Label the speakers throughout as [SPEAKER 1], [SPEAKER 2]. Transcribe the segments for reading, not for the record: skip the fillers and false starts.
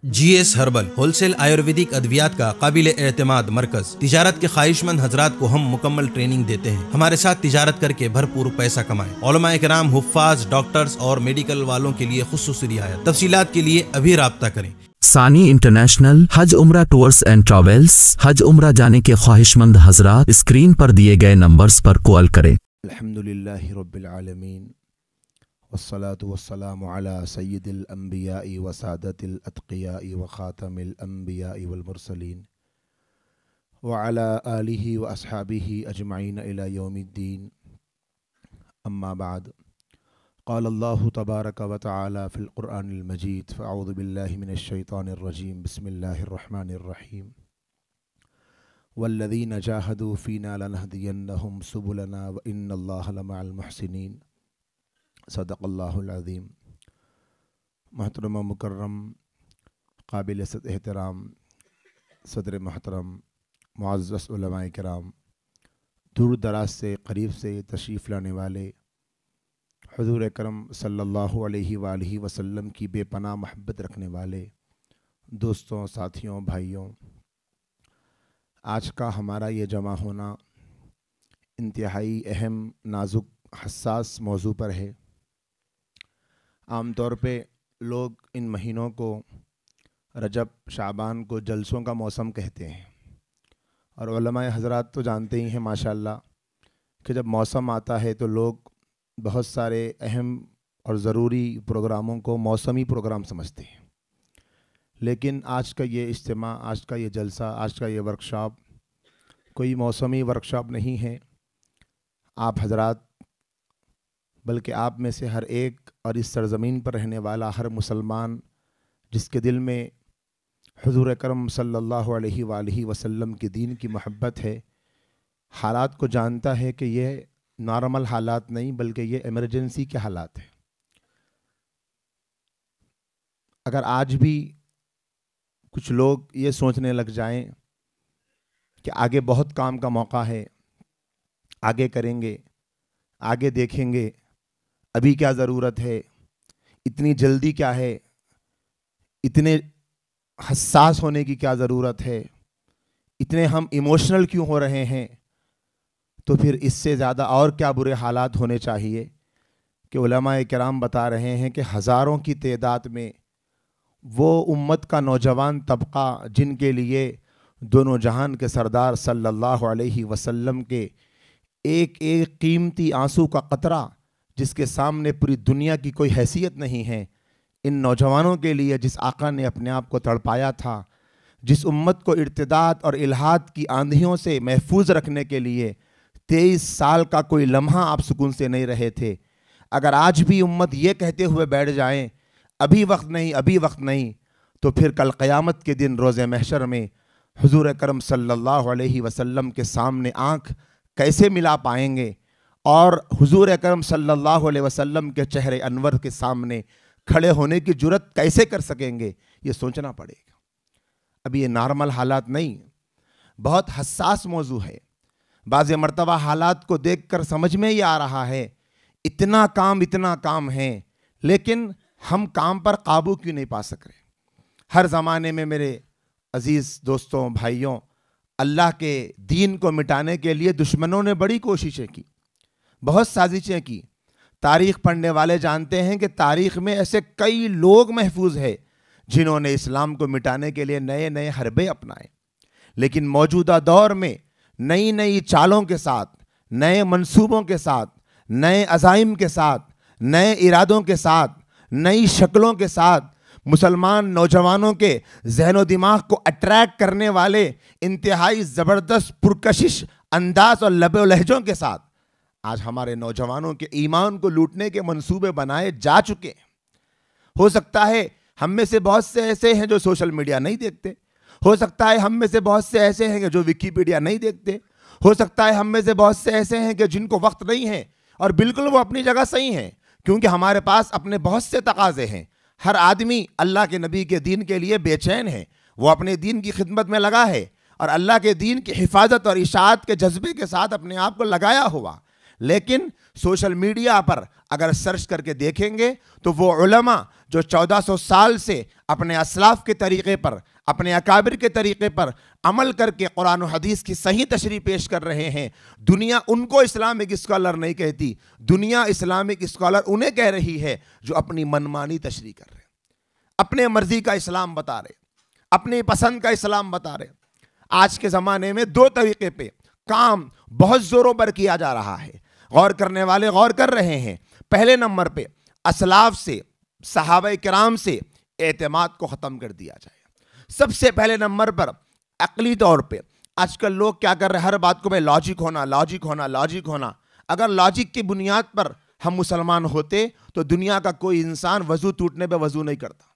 [SPEAKER 1] GS herbal wholesale Ayurvedic अद्वियात का काबिल एतमाद मरकज। तिजारत के ख्वाहिशमंद हजरात को हम मुकम्मल ट्रेनिंग देते हैं। हमारे साथ तिजारत करके भरपूर पैसा कमाएं। उलमा इकराम, हुफ्फाज, डॉक्टर्स और मेडिकल वालों के लिए खुसूसी रियायत। तफसीलात के लिए अभी राब्ता करें।
[SPEAKER 2] सानी इंटरनेशनल हज उम्रा टूर्स एंड ट्रैवल्स। हज उम्रा जाने के ख्वाहिशमंद हजरात स्क्रीन पर दिए गए नंबर्स पर कॉल करें।
[SPEAKER 3] अल्हम्दुलिल्लाहि रब्बिल आलमीन वस्सलातु वस्सलामु अला सय्यिदिल अंबिया'i व सादतिल अत्क़िया'i व ख़ातमिल अंबिया'i वल मुरसलीन व अला आलिहि व अस्हाबिहि अजमईन इला यौमिद्दीन। अम्मा बाद। क़ाल अल्लाहु तबारक व तआला फ़िल क़ुरआनिल मजीद फ़अऊज़ु बिल्लाहि मिनश शैतानिर रजीम बिस्मिल्लाहिर रहमानिर रहीम। वल्लज़ीना जाहदू फ़ीना लनहदियन्नहुम सुबुलना व इन्नल्लाहा लमअल मुहसिनीन। सदक़ल्लाहुल अज़ीम। मोहतरम व मुकर्रम काबिल एहतराम सदर मोहतरम मुअज़्ज़ज़ उलमाए किराम, दूर दराज से करीब से तशरीफ़ लाने वाले हुज़ूर अकरम सल्लल्लाहु अलैहि वालैहि वसल्लम की बेपनाह महब्बत रखने वाले दोस्तों, साथियों, भाइयों, आज का हमारा ये जमा होना इंतहाई अहम, नाजुक, हसास मौजू पर है। आम तौर पे लोग इन महीनों को रजब, शाबान को जलसों का मौसम कहते हैं, और उलमाए हज़रात तो जानते ही हैं माशाअल्लाह कि जब मौसम आता है तो लोग बहुत सारे अहम और ज़रूरी प्रोग्रामों को मौसमी प्रोग्राम समझते हैं। लेकिन आज का ये इज्तिमा, आज का ये जलसा, आज का ये वर्कशॉप कोई मौसमी वर्कशॉप नहीं है। आप हज़रात, बल्कि आप में से हर एक और इस सरज़मीन पर रहने वाला हर मुसलमान जिसके दिल में हुज़ूर अकरम सल्लल्लाहु अलैहि वालैहि वसल्लम के दीन की मोहब्बत है, हालात को जानता है कि ये नॉर्मल हालात नहीं बल्कि ये इमरजेंसी के हालात हैं। अगर आज भी कुछ लोग ये सोचने लग जाएं कि आगे बहुत काम का मौका है, आगे करेंगे, आगे देखेंगे, अभी क्या ज़रूरत है, इतनी जल्दी क्या है, इतने हसास होने की क्या ज़रूरत है, इतने हम इमोशनल क्यों हो रहे हैं, तो फिर इससे ज़्यादा और क्या बुरे हालात होने चाहिए कि उलमाए किराम बता रहे हैं कि हज़ारों की तादाद में वो उम्मत का नौजवान तबका जिनके लिए दोनों जहान के सरदार सल्लल्लाहु अलैहि वसल्लम के एक एक कीमती आंसू का कतरा, जिसके सामने पूरी दुनिया की कोई हैसियत नहीं है, इन नौजवानों के लिए जिस आका ने अपने आप को तड़पाया था, जिस उम्मत को इर्तिदाद और इल्हाद की आंधियों से महफूज रखने के लिए 23 साल का कोई लम्हा आप सुकून से नहीं रहे थे, अगर आज भी उम्मत ये कहते हुए बैठ जाएं अभी वक्त नहीं, अभी वक्त नहीं, तो फिर कल क़यामत के दिन रोज़े महशर में हुज़ूर अकरम सल्लल्लाहु अलैहि वसल्लम के सामने आँख कैसे मिला पाएंगे और हुज़ूर अकरम सल्लल्लाहु अलैहि वसल्लम के चेहरे अनवर के सामने खड़े होने की जुर्रत कैसे कर सकेंगे, ये सोचना पड़ेगा। अभी ये नॉर्मल हालात नहीं, बहुत हसास मौजू है। बाज़ मरतबा हालात को देखकर समझ में ही आ रहा है इतना काम है, लेकिन हम काम पर काबू क्यों नहीं पा सक रहे। हर ज़माने में मेरे अज़ीज़ दोस्तों, भाइयों, अल्लाह के दीन को मिटाने के लिए दुश्मनों ने बड़ी कोशिशें की, बहुत साजिशें की। तारीख़ पढ़ने वाले जानते हैं कि तारीख़ में ऐसे कई लोग महफूज हैं जिन्होंने इस्लाम को मिटाने के लिए नए नए हरबे अपनाए, लेकिन मौजूदा दौर में नई नई चालों के साथ, नए मंसूबों के साथ, नए अज़ाइम के साथ, नए इरादों के साथ, नई शक्लों के साथ मुसलमान नौजवानों के ज़हन दिमाग को अट्रैक्ट करने वाले इंतहाई ज़बरदस्त पुरकशिश अंदाज और लबे लहजों के साथ आज हमारे नौजवानों के ईमान को लूटने के मंसूबे बनाए जा चुके हैं। हो सकता है हम में से बहुत से ऐसे हैं जो सोशल मीडिया नहीं देखते, हो सकता है हम में से बहुत से ऐसे हैं जो विकीपीडिया नहीं देखते, हो सकता है हम में से बहुत से ऐसे हैं कि जिनको वक्त नहीं है, और बिल्कुल वो अपनी जगह सही हैं, क्योंकि हमारे पास अपने बहुत से तकाजे हैं। हर आदमी अल्लाह के नबी के दीन के लिए बेचैन है, वो अपने दीन की खिदमत में लगा है और अल्लाह के दीन की हिफाजत और इशाअत के जज्बे के साथ अपने आप को लगाया हुआ। लेकिन सोशल मीडिया पर अगर सर्च करके देखेंगे तो वो उलमा जो 1400 साल से अपने असलाफ के तरीके पर, अपने अकाबिर के तरीके पर अमल करके कुरान और हदीस की सही तशरीह पेश कर रहे हैं, दुनिया उनको इस्लामिक स्कॉलर नहीं कहती, दुनिया इस्लामिक स्कॉलर उन्हें कह रही है जो अपनी मनमानी तशरीह कर रहे हैं, अपने मर्जी का इस्लाम बता रहे, अपनी पसंद का इस्लाम बता रहे। आज के ज़माने में दो तरीके पे काम बहुत ज़ोरों पर किया जा रहा है, गौर करने वाले गौर कर रहे हैं। पहले नंबर पे असलाफ से, सहाबा किराम से एतमाद को ख़त्म कर दिया जाए। सबसे पहले नंबर पर अक्ली तौर पे आजकल लोग क्या कर रहे हैं, हर बात को भाई लॉजिक होना, लॉजिक होना, लॉजिक होना। अगर लॉजिक की बुनियाद पर हम मुसलमान होते तो दुनिया का कोई इंसान वजू टूटने पे वजू नहीं करता,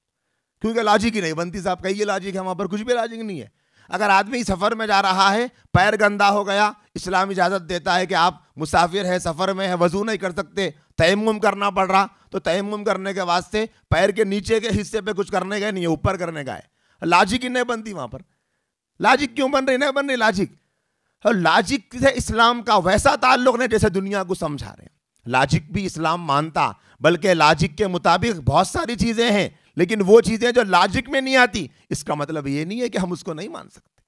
[SPEAKER 3] क्योंकि लॉजिक ही नहीं बनती। साहब कहिए लॉजिक है, वहाँ पर कुछ भी लॉजिक नहीं है। अगर आदमी सफ़र में जा रहा है, पैर गंदा हो गया, इस्लाम इजाज़त देता है कि आप मुसाफिर है, सफ़र में है, वजू नहीं कर सकते, तयम्मुम करना पड़ रहा, तो तयम्मुम करने के वास्ते पैर के नीचे के हिस्से पे कुछ करने का नहीं है, ऊपर करने का है। लॉजिक ही नहीं बनती वहाँ पर। लॉजिक क्यों बन रही, नहीं बन रही लॉजिक। और लॉजिक से इस्लाम का वैसा ताल्लुक नहीं जैसे दुनिया को समझा रहे हैं। लॉजिक भी इस्लाम मानता, बल्कि लॉजिक के मुताबिक बहुत सारी चीज़ें हैं, लेकिन वो चीज़ें जो लॉजिक में नहीं आती, इसका मतलब ये नहीं है कि हम उसको नहीं मान सकते।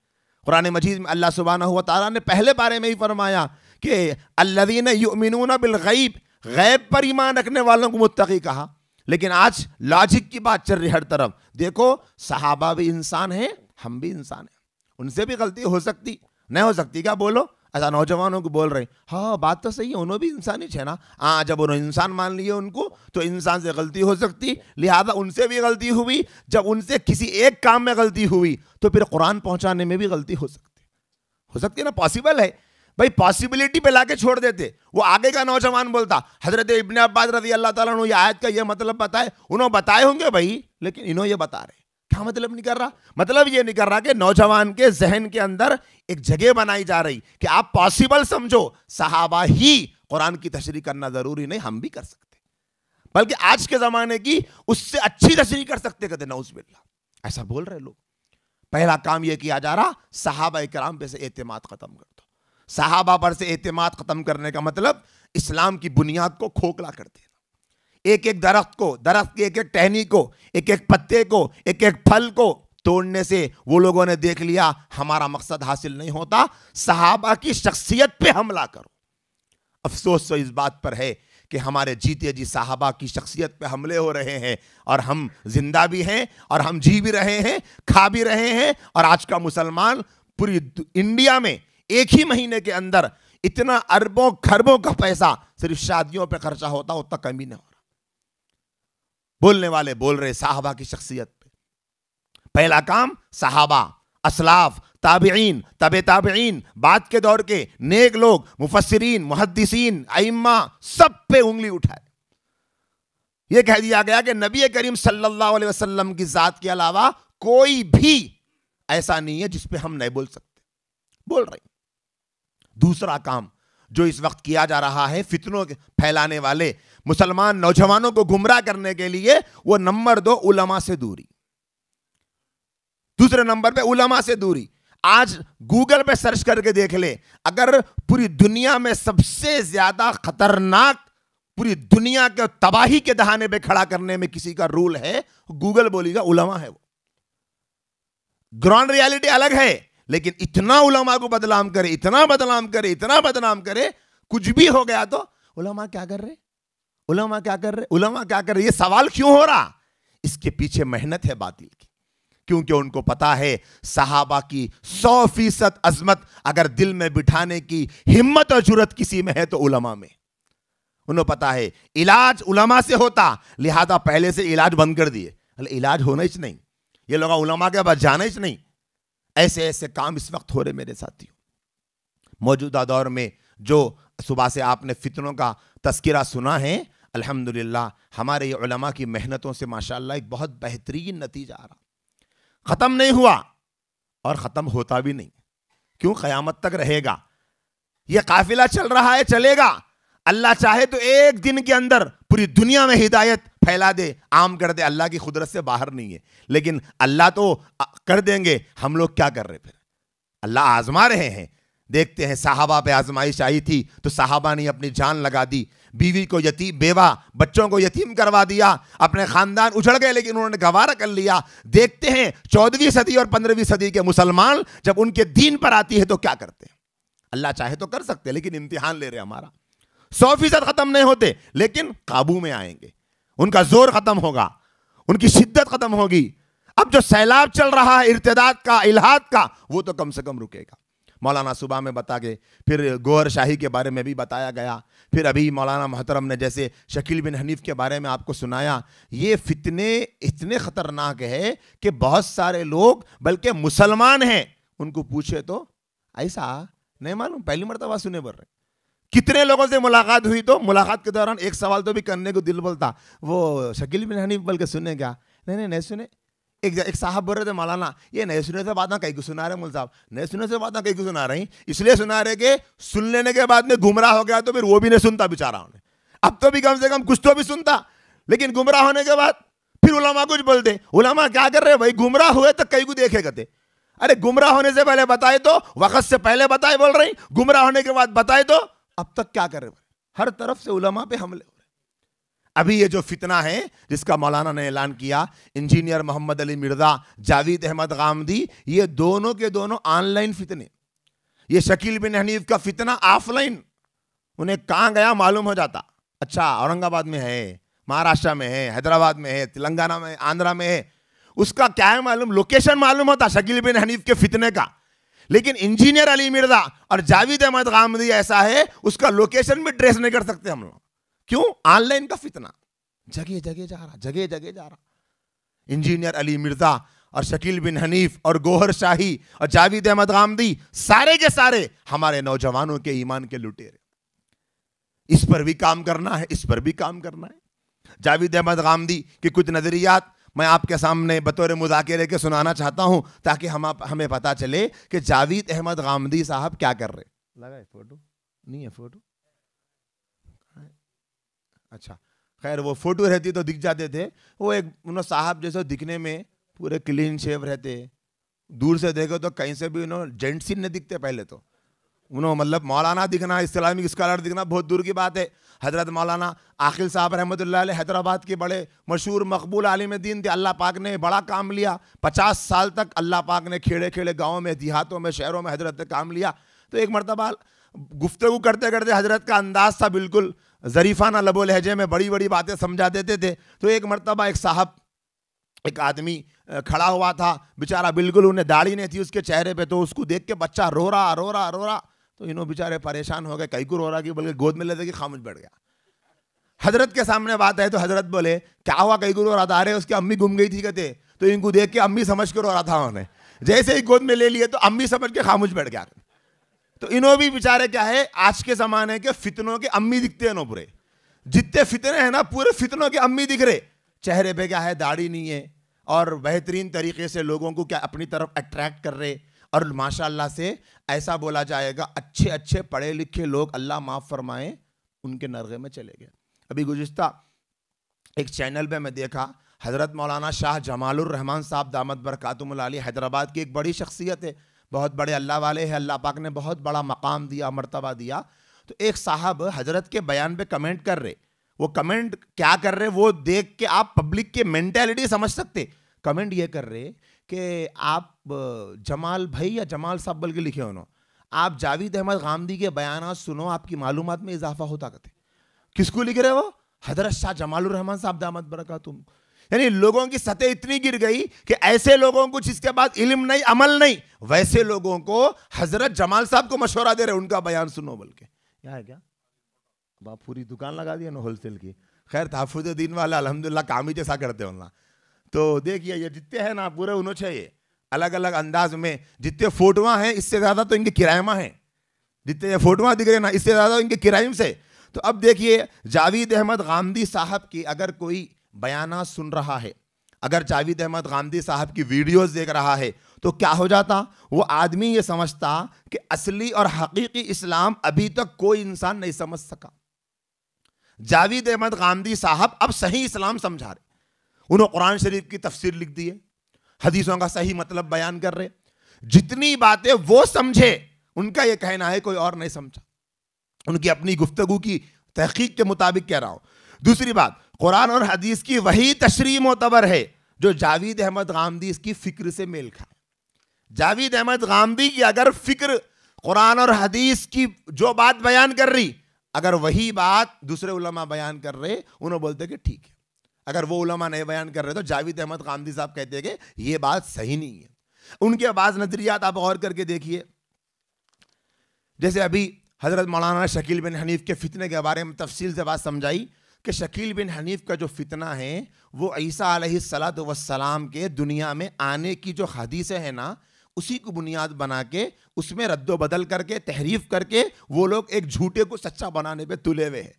[SPEAKER 3] कुरान मजीद में अल्लाह सुब्हानहू व तआला ने पहले बारे में ही फरमाया कि अल्लज़ीना युमिनूना बिल गैब, गैब पर ईमान रखने वालों को मुत्तकी कहा। लेकिन आज लॉजिक की बात चल रही हर तरफ। देखो सहाबा भी इंसान हैं, हम भी इंसान हैं, उनसे भी गलती हो सकती, नहीं हो सकती क्या बोलो? ऐसा नौजवानों को बोल रहे, हाँ बात तो सही है, उन्होंने भी इंसान ही है ना। हाँ, जब उन्होंने इंसान मान लिए उनको, तो इंसान से गलती हो सकती, लिहाजा उनसे भी गलती हुई। जब उनसे किसी एक काम में गलती हुई तो फिर कुरान पहुंचाने में भी गलती हो सकती है ना, पॉसिबल है भाई। पॉसिबिलिटी पे लाके छोड़ देते। वो आगे का नौजवान बोलता, हजरत इब्ने अब्बास रज़ी अल्लाह ताला अन्हु ये आयत का ये मतलब बताए, उन्होंने बताए होंगे भाई, लेकिन इन्होंने ये बता रहे, क्या मतलब नहीं कर रहा? मतलब ये नहीं कर रहा कि नौजवान के जहन के अंदर एक जगह बनाई जा रही कि आप पॉसिबल समझो, सहाबा ही कुरान की तशरीह करना जरूरी नहीं, हम भी कर सकते, बल्कि आज के जमाने की उससे अच्छी तशरीह कर सकते, कहते नऊज़ुबिल्लाह। ऐसा बोल रहे लोग। पहला काम यह किया जा रहा, सहाबा किराम पे से एतमाद खत्म कर दो। सहाबा पर से एतमाद खत्म करने का मतलब इस्लाम की बुनियाद को खोखला कर देना। एक एक दरख्त को, दरख्त की एक एक टहनी को, एक एक पत्ते को, एक एक फल को तोड़ने से वो लोगों ने देख लिया हमारा मकसद हासिल नहीं होता, सहाबा की शख्सियत पे हमला करो। अफसोस तो इस बात पर है कि हमारे जीते जी सहाबा की शख्सियत पे हमले हो रहे हैं, और हम जिंदा भी हैं और हम जी भी रहे हैं, खा भी रहे हैं। और आज का मुसलमान पूरी इंडिया में एक ही महीने के अंदर इतना अरबों खरबों का पैसा सिर्फ शादियों पे खर्चा होता, उतना कम ही नहीं हो रहा। बोलने वाले बोल रहे सहाबा की शख्सियत पे। पहला काम सहाबा, असलाफ, ताबिईन, तबे ताबिईन, बाद के दौर के नेक लोग, मुफस्सिरीन, मुहद्दिसीन, अइम्मा, सब पे उंगली उठाए। यह कह दिया गया कि नबी करीम सल्लल्लाहु अलैहि वसल्लम की जात के अलावा कोई भी ऐसा नहीं है जिस पे हम नहीं बोल सकते, बोल रहे। दूसरा काम जो इस वक्त किया जा रहा है फितनों फैलाने वाले मुसलमान नौजवानों को गुमराह करने के लिए, वो नंबर 2 उलमा से दूरी। दूसरे नंबर पे उलमा से दूरी। आज गूगल पे सर्च करके देख ले, अगर पूरी दुनिया में सबसे ज्यादा खतरनाक, पूरी दुनिया के तबाही के दहाने पे खड़ा करने में किसी का रूल है, गूगल बोलेगा उलमा है वो। ग्राउंड रियलिटी अलग है, लेकिन इतना उलमा को बदनाम करे, इतना बदनाम करे, इतना बदनाम करे, कुछ भी हो गया तो उलमा क्या कर रहे, उलमा क्या कर रहे, उलमा क्या कर रहे। ये सवाल क्यों हो रहा? इसके पीछे मेहनत है बातिल की, क्योंकि उनको पता है सहाबा की 100% अजमत अगर दिल में बिठाने की हिम्मत और जुर्रत किसी में है तो उलमा में। उन्हें पता है इलाज उलमा से होता, लिहाजा पहले से इलाज बंद कर दिए, इलाज होना ही नहीं, ये लोग उलमा के पास जाना ही नहीं। ऐसे ऐसे काम इस वक्त हो रहे मेरे साथियों। मौजूदा दौर में जो सुबह से आपने फितनों का तस्किरा सुना है, अल्हम्दुलिल्लाह हमारे ये उलमा की मेहनतों से माशाअल्लाह एक बहुत बेहतरीन नतीजा आ रहा। ख़त्म नहीं हुआ और ख़त्म होता भी नहीं, क्यों? क़यामत तक रहेगा। यह काफिला चल रहा है, चलेगा। अल्लाह चाहे तो एक दिन के अंदर पूरी दुनिया में हिदायत फैला दे, आम कर दे, अल्लाह की कुदरत से बाहर नहीं है। लेकिन अल्लाह तो कर देंगे, हम लोग क्या कर रहे? फिर अल्लाह आजमा रहे हैं। देखते हैं साहबा पे आजमाइश आई थी तो साहबा ने अपनी जान लगा दी, बीवी को यतीम, बेवा बच्चों को यतीम करवा दिया, अपने खानदान उजड़ गए लेकिन उन्होंने गवारा कर लिया। देखते हैं 14वीं सदी और 15वीं सदी के मुसलमान जब उनके दीन पर आती है तो क्या करते हैं। अल्लाह चाहे तो कर सकते लेकिन इम्तिहान ले रहे हमारा। 100% खत्म नहीं होते लेकिन काबू में आएंगे, उनका जोर खत्म होगा, उनकी शिद्दत खत्म होगी। अब जो सैलाब चल रहा है इर्तिदाद का, इल्हाद का, वो तो कम से कम रुकेगा। मौलाना सुबह में बता गए, फिर गौहर शाही के बारे में भी बताया गया, फिर अभी मौलाना मोहतरम ने जैसे शकील बिन हनीफ के बारे में आपको सुनाया। ये फितने इतने खतरनाक है कि बहुत सारे लोग बल्कि मुसलमान हैं, उनको पूछे तो ऐसा नहीं मालूम, पहली मरतबा सुने बोल रहे। कितने लोगों से मुलाकात हुई तो मुलाकात के दौरान एक सवाल तो भी करने को दिल बोलता, वो शकील बिन हनीफ बल्कि सुने क्या? नहीं सुने। एक साहब बोल रहे थे, मौलाना ये नहीं सुने से बात कहीं को सुना रहे, मुल साहब नहीं सुने से बात कहीं को सुना रही, इसलिए सुना रहे कि सुन लेने के बाद में गुमराह हो गया तो फिर वो भी नहीं सुनता बेचारा उन्हें। अब तो भी कम से कम कुछ तो भी सुनता, लेकिन गुमराह होने के बाद फिर उलमा कुछ बोलते। उलमा क्या कर रहे भाई, गुमराह हुए तो कहीं को देखे कहते। अरे गुमराह होने से पहले बताए तो, वक्त से पहले बताए बोल रही, गुमराह होने के बाद बताए तो अब तक क्या कर रहे? हर तरफ से उलमा पे हमले हो रहे। अभी ये जो फितना है जिसका मौलाना ने ऐलान किया, इंजीनियर मोहम्मद अली मिर्जा, जावेद अहमद गामदी, ये दोनों के दोनों ऑनलाइन फितने। ये शकील बिन हनीफ का फितना ऑफलाइन, उन्हें कहां गया मालूम हो जाता। अच्छा औरंगाबाद में है, महाराष्ट्र में है, हैदराबाद में है, तेलंगाना में, आंध्रा में है, उसका क्या है मालूम, लोकेशन मालूम होता शकील बिन हनीफ के फितने का। लेकिन इंजीनियर अली मिर्जा और जावेद अहमद गामदी ऐसा है, उसका लोकेशन भी ट्रेस नहीं कर सकते हम लोग। क्यों? ऑनलाइन का फितना जगह जगह जा रहा, जगह जगह जा रहा। इंजीनियर अली मिर्जा और शकील बिन हनीफ और गौहर शाही और जावेद अहमद गामदी सारे के सारे हमारे नौजवानों के ईमान के लुटेरे। इस पर भी काम करना है, इस पर भी काम करना है। जावेद अहमद गामदी के कुछ नजरियात मैं आपके सामने बतौर मुज़ाकिरे के सुनाना चाहता हूं ताकि हमें पता चले कि जावेद अहमद गामदी साहब क्या कर रहे। लगा है फोटो? नहीं है फोटो? अच्छा खैर, वो फोटो रहती तो दिख जाते थे। वो एक उन्होंने साहब जैसे दिखने में पूरे क्लीन शेव रहते, दूर से देखो तो कहीं से भी उन्होंने जेंट्स ही नहीं दिखते। पहले तो उन्होंने मतलब मौलाना दिखना, इस्लामिक स्कॉलर दिखना बहुत दूर की बात है। हजरत मौलाना आकिल साहब रहमतुल्लाह अलैह हैदराबाद के बड़े मशहूर मकबूल आलिम दीन थे। अल्लाह पाक ने बड़ा काम लिया, 50 साल तक अल्लाह पाक ने खेड़े खेड़े गाँव में, देहातों में, शहरों में हजरत ने काम लिया। तो एक मरतबा गुफ्तगू करते करते हजरत का अंदाज था बिल्कुल ज़रीफ़ाना लबो लहजे में, बड़ी बड़ी बातें समझा देते थे। तो एक मरतबा एक साहब, एक आदमी खड़ा हुआ था, बेचारा बिल्कुल उन्हें दाढ़ी नहीं थी उसके चेहरे पे, तो उसको देख के बच्चा रो रहा। तो इन्हों बेचारे परेशान हो गए, कई को रो रहा कि बल्कि गोद में लेते कि खामोश बैठ गया। हजरत के सामने बात है तो हजरत बोले क्या हुआ, कई को रो रहा था? अरे उसकी अम्मी गुम गई थी कहते। तो इनको देख के अम्मी समझ के रो रहा था उन्हें, जैसे ही गोद में ले लिए तो अम्मी समझ के खामोश बैठ गया। तो इन्हों भी बेचारे क्या है, आज के जमाने के फितनों के अम्मी दिखते हैं नो, पूरे जितने फितने हैं ना पूरे फितनों के अम्मी दिख रहे। चेहरे पे क्या है, दाढ़ी नहीं है, और बेहतरीन तरीके से लोगों को क्या अपनी तरफ अट्रैक्ट कर रहे। और माशाअल्लाह से ऐसा बोला जाएगा, अच्छे अच्छे पढ़े लिखे लोग, अल्लाह माफ़ फरमाए, उनके नरगे में चले गए। अभी गुज़िश्ता एक चैनल पे मैं देखा, हज़रत मौलाना शाह जमालुर रहमान साहब दामत बरकातुहुल आलिया, हैदराबाद की एक बड़ी शख्सियत है, बहुत बड़े अल्लाह वाले हैं, अल्लाह पाक ने बहुत बड़ा मकाम दिया, मर्तबा दिया। तो एक साहब हजरत के बयान पे कमेंट कर रहे, वो कमेंट क्या कर रहे वो देख के आप पब्लिक के मेंटालिटी समझ सकते। कमेंट ये कर रहे कि आप जमाल भाई या जमाल साहब बल्कि लिखे उन्होंने, आप जावेद अहमद गामदी के बयानात सुनो, आपकी मालूमात में इजाफा होता कहते। किसको लिख रहे वो? हजरत शाह जमालुर रहमान साहब दामत बरकातुहुम। यानी लोगों की सतह इतनी गिर गई कि ऐसे लोगों को जिसके बाद इल्म नहीं, अमल नहीं, वैसे लोगों को हजरत जमाल साहब को मशवरा दे रहे उनका बयान सुनो बोल के। क्या है क्या बाप, पूरी दुकान लगा दिया ना होलसेल की। खैर तहफ़्फ़ुज़ दीन वाला अल्हम्दुलिल्लाह काम ही जैसा करते होना। तो देखिए ये जितने हैं ना पूरे उन्होंने चाहिए अलग अलग अंदाज में, जितने फोटोआँ हैं इससे ज़्यादा तो इनके किरायमा हैं, जितने ये फोटोआँ दिख रहे ना इससे ज़्यादा इनके किरायम से। तो अब देखिए जावेद अहमद गामदी साहब की अगर कोई बयाना सुन रहा है, अगर जावेद अहमद गामदी साहब की वीडियोस देख रहा है, तो क्या हो जाता, वो आदमी ये समझता कि असली और हकीकी इस्लाम अभी तक कोई इंसान नहीं समझ सका। जावेद अहमद गामदी साहब अब सही इस्लाम समझा रहे, उन्होंने कुरान शरीफ की तफसीर लिख दी है, हदीसों का सही मतलब बयान कर रहे। जितनी बातें वो समझे उनका यह कहना है, कोई और नहीं समझा, उनकी अपनी गुफ्तगू की तहकीक के मुताबिक कह रहा हूं। दूसरी बात, कुरान और हदीस की वही तशरीह मोतबर है जो जावेद अहमद गामदी इसकी फिक्र से मेल खाए। जावेद अहमद गामदी की अगर फिक्र कुरान और हदीस की जो बात बयान कर रही, अगर वही बात दूसरे उलमा बयान कर रहे, उन्होंने बोलते कि ठीक है। अगर वो उलमा नहीं बयान कर रहे तो जावेद अहमद गामदी साहब कहते कि ये बात सही नहीं है। उनके बाज़ नजरियात आप गौर करके देखिए, जैसे अभी हजरत मौलाना शकील बिन हनीफ के फितने के बारे में तफसील से बात समझाई कि शकील बिन हनीफ का जो फितना है वो ईसा अलैहिस्सलातु वस्सलाम के दुनिया में आने की जो हदीसें हैं ना, उसी को बुनियाद बना के उसमें रद्दो बदल करके तहरीफ करके वो लोग एक झूठे को सच्चा बनाने पे तुले हुए हैं।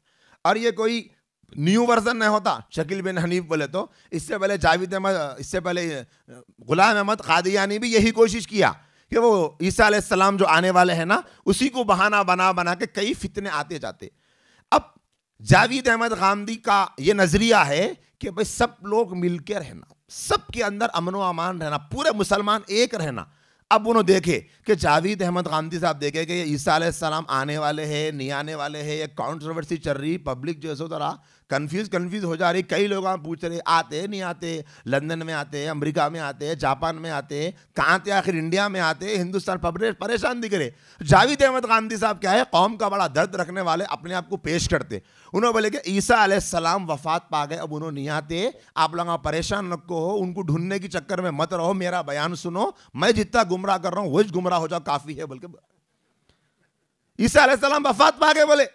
[SPEAKER 3] और ये कोई न्यू वर्जन नहीं होता। शकील बिन हनीफ बोले तो इससे पहले जावेद अहमद, इससे पहले गुलाम अहमद कादियानी भी यही कोशिश किया कि वो ईसा अलैहिस्सलाम जो आने वाले हैं ना, उसी को बहाना बना बना के कई फितने आते जाते। अब जावेद अहमद गामदी का ये नजरिया है कि भाई सब लोग मिलकर रहना, सबके अंदर अमन व अमान रहना, पूरे मुसलमान एक रहना। अब उन्होंने देखे कि जावेद अहमद गामदी साहब देखे कि ईसा अलैहिस्सलाम आने वाले हैं, नहीं आने वाले हैं, एक कॉन्ट्रोवर्सी चल रही, पब्लिक जो है तरह कंफ्यूज हो जा रही। कई लोग पूछ रहे आते नहीं आते, लंदन में आते, अमेरिका में आते, जापान में आते, कहाँ थे आखिर इंडिया में आते, हिंदुस्तान परेशान दिख रहे। जावेद अहमद गामदी साहब क्या है, कौम का बड़ा दर्द रखने वाले, अपने आप को पेश करते। उन्होंने बोले कि ईसा अलैहिस्सलाम वफात पा गए, अब उन्होंने नहीं आते, आप लोग परेशान नको हो, उनको ढूंढने के चक्कर में मत रहो, मेरा बयान सुनो, मैं जितना गुमराह कर रहा हूं वही गुमराह हो जाओ, काफी है बोल के ईसा अलैहिस्सलाम वफात पा गए। बोले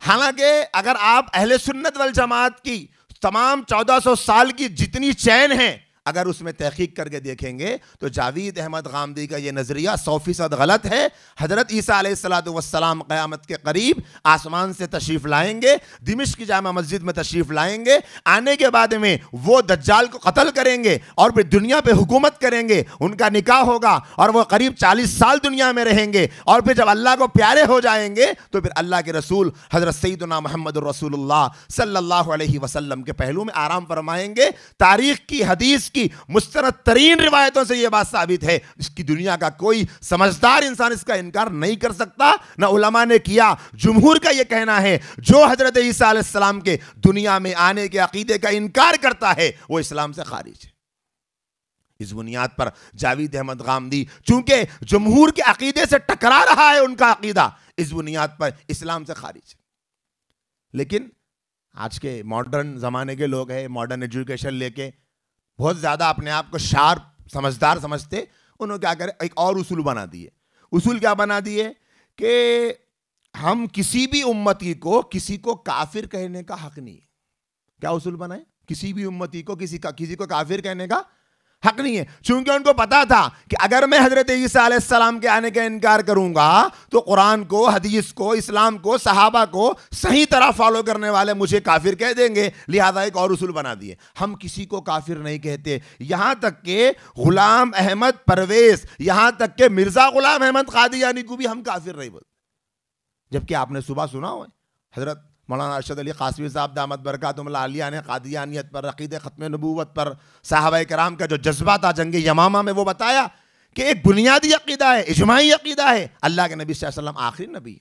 [SPEAKER 3] हालांकि अगर आप अहले सुन्नत वल जमात की तमाम 1400 साल की जितनी चैन है, अगर उसमें तहकीक करके देखेंगे तो जावेद अहमद गामदी का यह नजरिया 100% गलत है। हजरत ईसा अलैहिस्सलातु वस्सलाम क़यामत के करीब आसमान से तशरीफ लाएंगे, दिमिश्क की जामा मस्जिद में तशरीफ लाएंगे, आने के बाद में वो दज्जाल को कत्ल करेंगे और फिर दुनिया पे हुकूमत करेंगे, उनका निकाह होगा और वो करीब 40 साल दुनिया में रहेंगे। और फिर जब अल्लाह को प्यारे हो जाएंगे तो फिर अल्लाह के रसूल हजरत सैयदना मुहम्मद रसूलुल्लाह सल्लल्लाहु अलैहि वसल्लम के पहलू में आराम फरमाएंगे। तारीख की, हदीस की मुस्तनद तरीन रिवायतों से यह बात साबित है, इसकी दुनिया का कोई समझदार इंसान इसका इनकार नहीं कर सकता, ना उलमा ने किया। जमहूर का यह कहना है जो हजरत ईसा अलैहिस्सलाम के दुनिया में आने के अकीदे का इनकार करता है वो इस्लाम से खारिज है। इस बुनियाद पर जावेद अहमद गामदी चूंकि जमहूर के अकीदे से टकरा रहा है, उनका अकीदा इस बुनियाद पर इस्लाम से खारिज है। लेकिन आज के मॉडर्न जमाने के लोग हैं, मॉडर्न एजुकेशन लेके बहुत ज्यादा अपने आप को शार्प समझदार समझते, उन्होंने क्या करे, एक और उसूल बना दिए। उसूल क्या बना दिए कि हम किसी भी उम्मती को किसी को काफिर कहने का हक नहीं है। क्या उसूल बनाए, किसी भी उम्मती को किसी को काफिर कहने का हक नहीं है, क्योंकि उनको पता था कि अगर मैं हजरत ईसा अलैहिस्सलाम के आने का इनकार करूंगा तो कुरान को, हदीस को, इस्लाम को, सहाबा को सही तरह फॉलो करने वाले मुझे काफिर कह देंगे। लिहाजा एक और उसूल बना दिए, हम किसी को काफिर नहीं कहते। यहां तक के गुलाम अहमद परवेज, यहां तक के मिर्जा गुलाम अहमद कादियानी को भी हम काफिर नहीं बोलते। जबकि आपने सुबह सुना हो हजरत मौलाना अरशद अली कासमी साहब दामत बरकातुहुमुल आलिया ने कादियानियत पर, अक़ीदे ख़त्म नबूवत पर, सहाबा किराम का जो जज्बा था जंग यमामा में, वो बताया कि एक बुनियादी अक़ीदा है, इजमाई अक़ीदा है, अल्लाह के नबी सल्लल्लाहु अलैहि वसल्लम आखिरी नबी।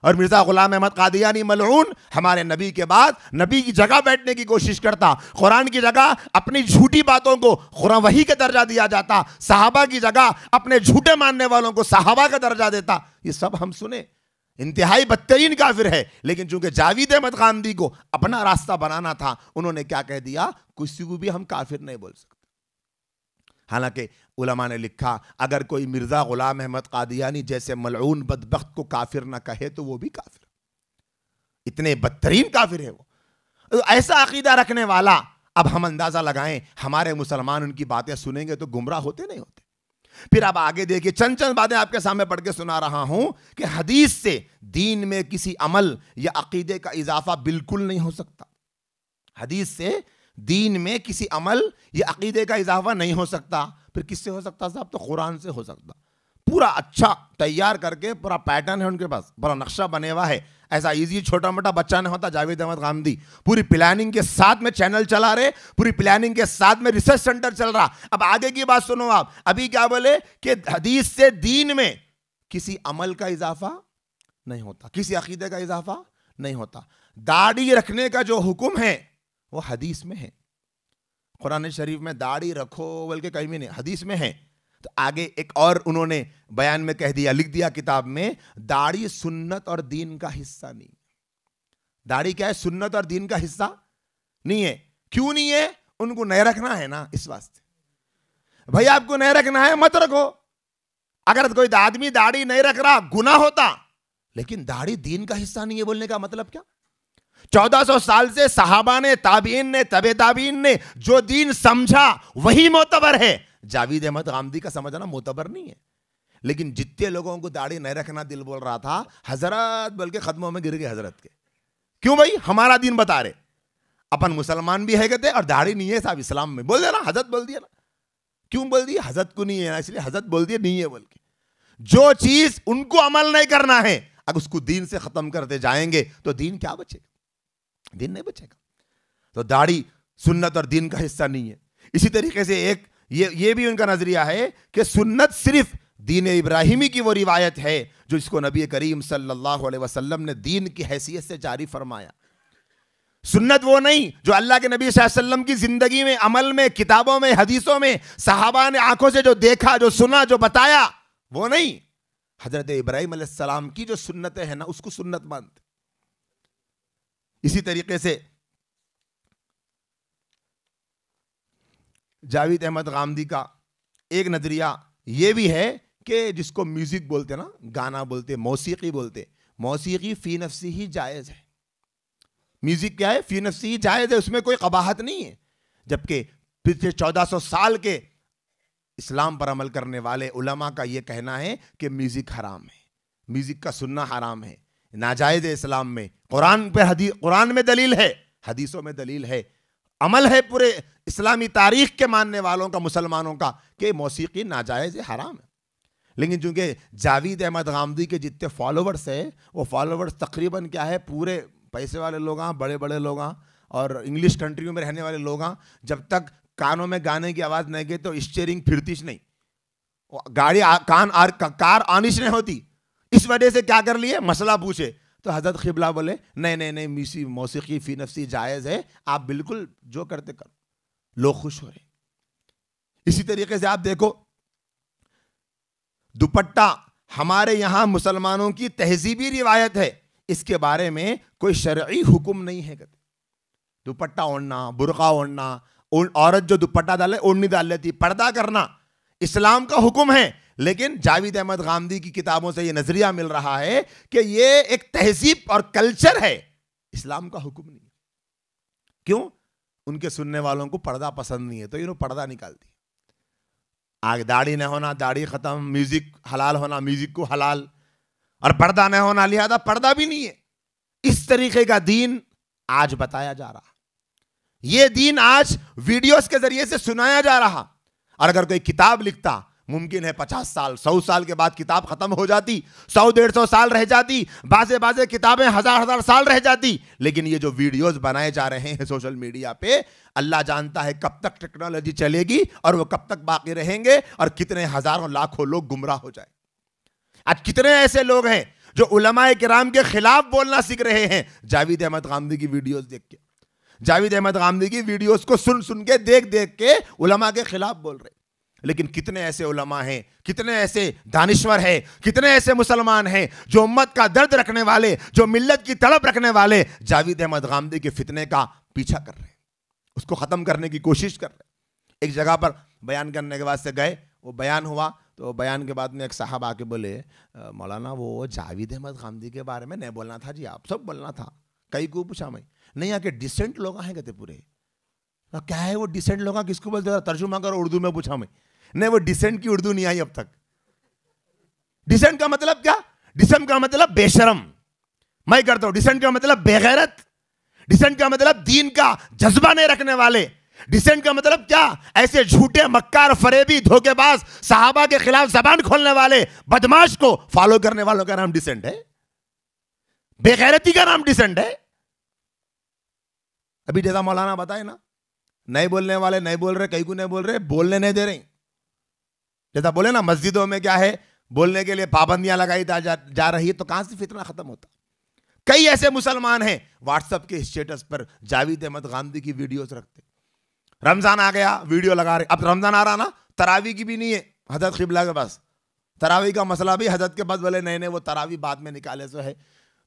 [SPEAKER 3] और मिर्ज़ा ग़ुलाम अहमद कादियानी मलऊन हमारे नबी के बाद नबी की जगह बैठने की कोशिश करता, कुरान की जगह अपनी झूठी बातों को कुरान वही का दर्जा दिया जाता, सहाबा की जगह अपने झूठे मानने वालों को सहाबा का दर्जा देता। ये सब हम सुने, इंतहाई बदतरीन काफिर है। लेकिन चूंकि जावेद अहमद गामदी को अपना रास्ता बनाना था, उन्होंने क्या कह दिया, किसी को भी हम काफिर नहीं बोल सकते। हालांकि उलमा ने लिखा अगर कोई मिर्जा गुलाम अहमद कादियानी जैसे मलऊन बदबख्त को काफिर ना कहे तो वो भी काफिर, इतने बदतरीन काफिर है वो। तो ऐसा अकीदा रखने वाला, अब हम अंदाजा लगाएं हमारे मुसलमान उनकी बातें सुनेंगे तो गुमराह होते नहीं होते। फिर अब आगे देखिए, चंद बातें आपके सामने पढ़ के सुना रहा हूं कि हदीस से दीन में किसी अमल या अकीदे का इजाफा बिल्कुल नहीं हो सकता। हदीस से दीन में किसी अमल या अकीदे का इजाफा नहीं हो सकता। फिर किससे हो सकता साहब? तो कुरान से हो सकता। पूरा अच्छा तैयार करके पूरा पैटर्न है उनके पास, पूरा नक्शा बने हुआ है। ऐसा इजी छोटा मोटा बच्चा नहीं होता जावेद अहमद गामदी। पूरी प्लानिंग के साथ में चैनल चला रहे, पूरी प्लानिंग के साथ में रिसर्च सेंटर चल रहा। अब आगे की बात सुनो आप। अभी क्या बोले कि हदीस से दीन में किसी अमल का इजाफा नहीं होता, किसी अकीदे का इजाफा नहीं होता। दाढ़ी रखने का जो हुक्म है वो हदीस में है, कुरान शरीफ में दाढ़ी रखो बल्कि कहीं भी नहीं, हदीस में है। तो आगे एक और उन्होंने बयान में कह दिया, लिख दिया किताब में, दाढ़ी सुन्नत और दीन का हिस्सा नहीं। दाढ़ी क्या है? सुन्नत और दीन का हिस्सा नहीं है। क्यों नहीं है? उनको नहीं रखना है ना, इस वास्ते। भाई आपको नहीं रखना है मत रखो। अगर कोई आदमी दाढ़ी नहीं रख रहा गुनाह होता, लेकिन दाढ़ी दीन का हिस्सा नहीं है बोलने का मतलब क्या? 1400 साल से सहाबा ने, ताबीन ने, तबे ताबीन ने जो दीन समझा वही मोतबर है। जावेद अहमद गामदी का समझना मोतबर नहीं है। लेकिन जितने लोगों को दाढ़ी नहीं रखना दिल बोल रहा था, हजरत बोल के कदमों में गिर गए हजरत के। क्यों भाई? हमारा दीन बता रहे, अपन मुसलमान भी है कहते और दाढ़ी नहीं है साहब इस्लाम में, बोल देना, हजरत बोल दिया ना। क्यों बोल दिया? हजरत को नहीं है ना, इसलिए हजरत बोल दिया नहीं है बोल के। जो चीज उनको अमल नहीं करना है, अगर उसको दीन से खत्म करते जाएंगे तो दीन क्या बचेगा? दीन नहीं बचेगा। तो दाढ़ी सुन्नत और दीन का हिस्सा नहीं है। इसी तरीके से एक ये भी उनका नजरिया है कि सुन्नत सिर्फ दीन इब्राहिमी की वो रिवायत है जो इसको नबी करीम सल्लल्लाहु अलैहि वसल्लम ने दीन की हैसियत से जारी फरमाया। सुन्नत वो नहीं जो अल्लाह के नबी सल्लल्लाहु अलैहि वसल्लम की जिंदगी में, अमल में, किताबों में, हदीसों में, सहाबा ने आंखों से जो देखा, जो सुना, जो बताया, वो नहीं। हजरत इब्राहिम अलैहिस्सलाम की जो सुन्नतें हैं ना, उसको सुन्नत मानते। इसी तरीके से जावेद अहमद गामदी का एक नजरिया यह भी है कि जिसको म्यूजिक बोलते ना, गाना बोलते, मौसीकी बोलते, मौसीकी फी नफ्सी ही जायज है। म्यूजिक क्या है? फी नफ्सी ही जायज है, उसमें कोई कबाहत नहीं है। जबकि पिछले 1400 साल के इस्लाम पर अमल करने वाले उलमा का यह कहना है कि म्यूजिक हराम है, म्यूजिक का सुनना हराम है, नाजायज है इस्लाम में। कुरान में दलील है, हदीसों में दलील है, अमल है पूरे इस्लामी तारीख के मानने वालों का, मुसलमानों का, कि मौसीकी नाजायज है, हराम है। लेकिन चूंकि जावेद अहमद गामदी के जितने फॉलोवर्स है, वो फॉलोवर्स तकरीबन क्या है, पूरे पैसे वाले लोग हैं, बड़े बड़े लोग हैं और इंग्लिश कंट्रियों में रहने वाले लोग हैं। जब तक कानों में गाने की आवाज़ नहीं गई तो स्टीयरिंग फिरतीश नहीं, गाड़ी कार आनिश नहीं होती। इस वजह से क्या कर लिए, मसला पूछे तो हजरत खिबला बोले नहीं नहीं नहीं, मौसीकी फी नफ्सी जायज़ है, आप बिल्कुल जो करते करो, लोग खुश हो रहे। इसी तरीके से आप देखो, दुपट्टा हमारे यहां मुसलमानों की तहजीबी रिवायत है, इसके बारे में कोई शरई हुक्म नहीं है। दुपट्टा ओढ़ना, बुर्का ओढ़ना, औरत जो दुपट्टा डाले ओढ़नी डाल लेती, पर्दा करना इस्लाम का हुक्म है। लेकिन जावेद अहमद गामदी की किताबों से यह नजरिया मिल रहा है कि यह एक तहजीब और कल्चर है, इस्लाम का हुक्म नहीं। क्यों? उनके सुनने वालों को पर्दा पसंद नहीं है, तो इन्होंने पर्दा निकाल दी। आगे दाढ़ी न होना, दाढ़ी खत्म, म्यूजिक हलाल होना, म्यूजिक को हलाल, और पर्दा न होना, लिहाजा पर्दा भी नहीं है। इस तरीके का दीन आज बताया जा रहा, यह दीन आज वीडियोस के जरिए से सुनाया जा रहा। और अगर कोई किताब लिखता, मुमकिन है 50 साल 100 साल के बाद किताब खत्म हो जाती, 100-150 साल रह जाती, बाज़े किताबें हजार साल रह जाती। लेकिन ये जो वीडियोस बनाए जा रहे हैं सोशल मीडिया पे, अल्लाह जानता है कब तक टेक्नोलॉजी चलेगी और वो कब तक बाकी रहेंगे, और कितने हजारों लाखों लोग गुमराह हो जाए। आज कितने ऐसे लोग हैं जो उलमाए किराम के खिलाफ बोलना सीख रहे हैं जावेद अहमद गामदी की वीडियोस देख के। जावेद अहमद गामदी की वीडियोस को सुन सुन के, देख देख के उलमा के खिलाफ बोल रहे। लेकिन कितने ऐसे उलमा हैं, कितने ऐसे दानिश्वर हैं, कितने ऐसे मुसलमान हैं जो उम्मत का दर्द रखने वाले, जो मिल्लत की तड़प रखने वाले जावेद अहमद गामदी के फितने का पीछा कर रहे हैं, उसको ख़त्म करने की कोशिश कर रहे हैं। एक जगह पर बयान करने के बाद से गए, वो बयान हुआ, तो बयान के बाद में एक साहब आके बोले, मौलाना वो जावेद अहमद गामदी के बारे में नहीं बोलना था जी, आप सब बोलना था। कई को पूछा मैं, नहीं आके डिसेंट लोग हैं कहते पूरे। क्या है वो डिसेंट लोग, किसको बोलते, तर्जुमा करो उर्दू में पूछा मैं। नहीं, वो डिसेंट की उर्दू नहीं आई अब तक। डिसेंट का मतलब क्या? डिसेंट का मतलब बेशरम, मैं करता हूं। डिसेंट का मतलब बेगैरत, डिसेंट का मतलब दीन का जज्बा नहीं रखने वाले। डिसेंट का मतलब क्या? ऐसे झूठे, मक्कार, फरेबी, धोखेबाज, सहाबा के खिलाफ जबान खोलने वाले बदमाश को फॉलो करने वालों का नाम डिसेंट है, बेगैरती का नाम डिसेंट है। अभी जैसा मौलाना बताए ना, नहीं बोलने वाले नहीं बोल रहे, कई को नहीं बोल रहे, बोलने नहीं दे रहे। जैसा बोले ना, मस्जिदों में क्या है, बोलने के लिए पाबंदियां लगाई जा रही है, तो कहां से फितना खत्म होता? कई ऐसे मुसलमान हैं व्हाट्सएप के स्टेटस पर जावेद अहमद गांधी की वीडियोस रखते। रमजान आ गया, वीडियो लगा रहे। अब रमजान आ रहा ना, तरावी की भी नहीं है हजरत क़िबला के पास। तरावी का मसला भी हजरत के पास बोले नहीं, वो तरावी बाद में निकाले सो है।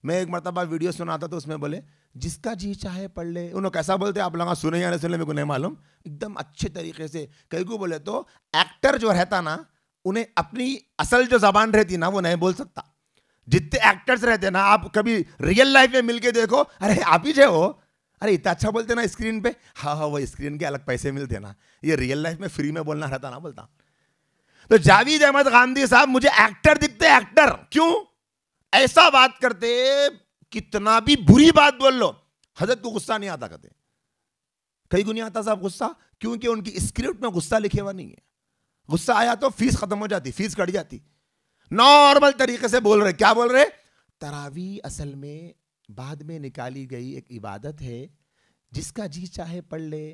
[SPEAKER 3] मैं एक मरतबा वीडियो सुनाता तो उसमें बोले जिसका जी चाहे पढ़ ले। उन्होंने कैसा बोलते, आप लोग सुने या नहीं सुने मेरे को नहीं मालूम, एकदम अच्छे तरीके से। कई को बोले तो एक्टर जो रहता ना, उन्हें अपनी असल जो जबान रहती ना वो नहीं बोल सकता। जितने एक्टर्स रहते ना, आप कभी रियल लाइफ में मिलके देखो, अरे आप ही हो, अरे इतना अच्छा बोलते ना स्क्रीन पे। हाँ हाँ, वो स्क्रीन के अलग पैसे मिलते ना, ये रियल लाइफ में फ्री में बोलना रहता ना बोलता। तो जावेद अहमद गांधी साहब मुझे एक्टर दिखते, एक्टर क्यों ऐसा बात करते? कितना भी बुरी बात बोल लो, हजरत को गुस्सा नहीं आता कहते। कई को नहीं आता साहब गुस्सा, क्योंकि उनकी स्क्रिप्ट में गुस्सा लिखे हुआ नहीं है। गुस्सा आया तो फीस खत्म हो जाती, फीस कट जाती। नॉर्मल तरीके से बोल रहे। क्या बोल रहे? तरावी असल में बाद में निकाली गई एक इबादत है, जिसका जी चाहे पढ़ ले।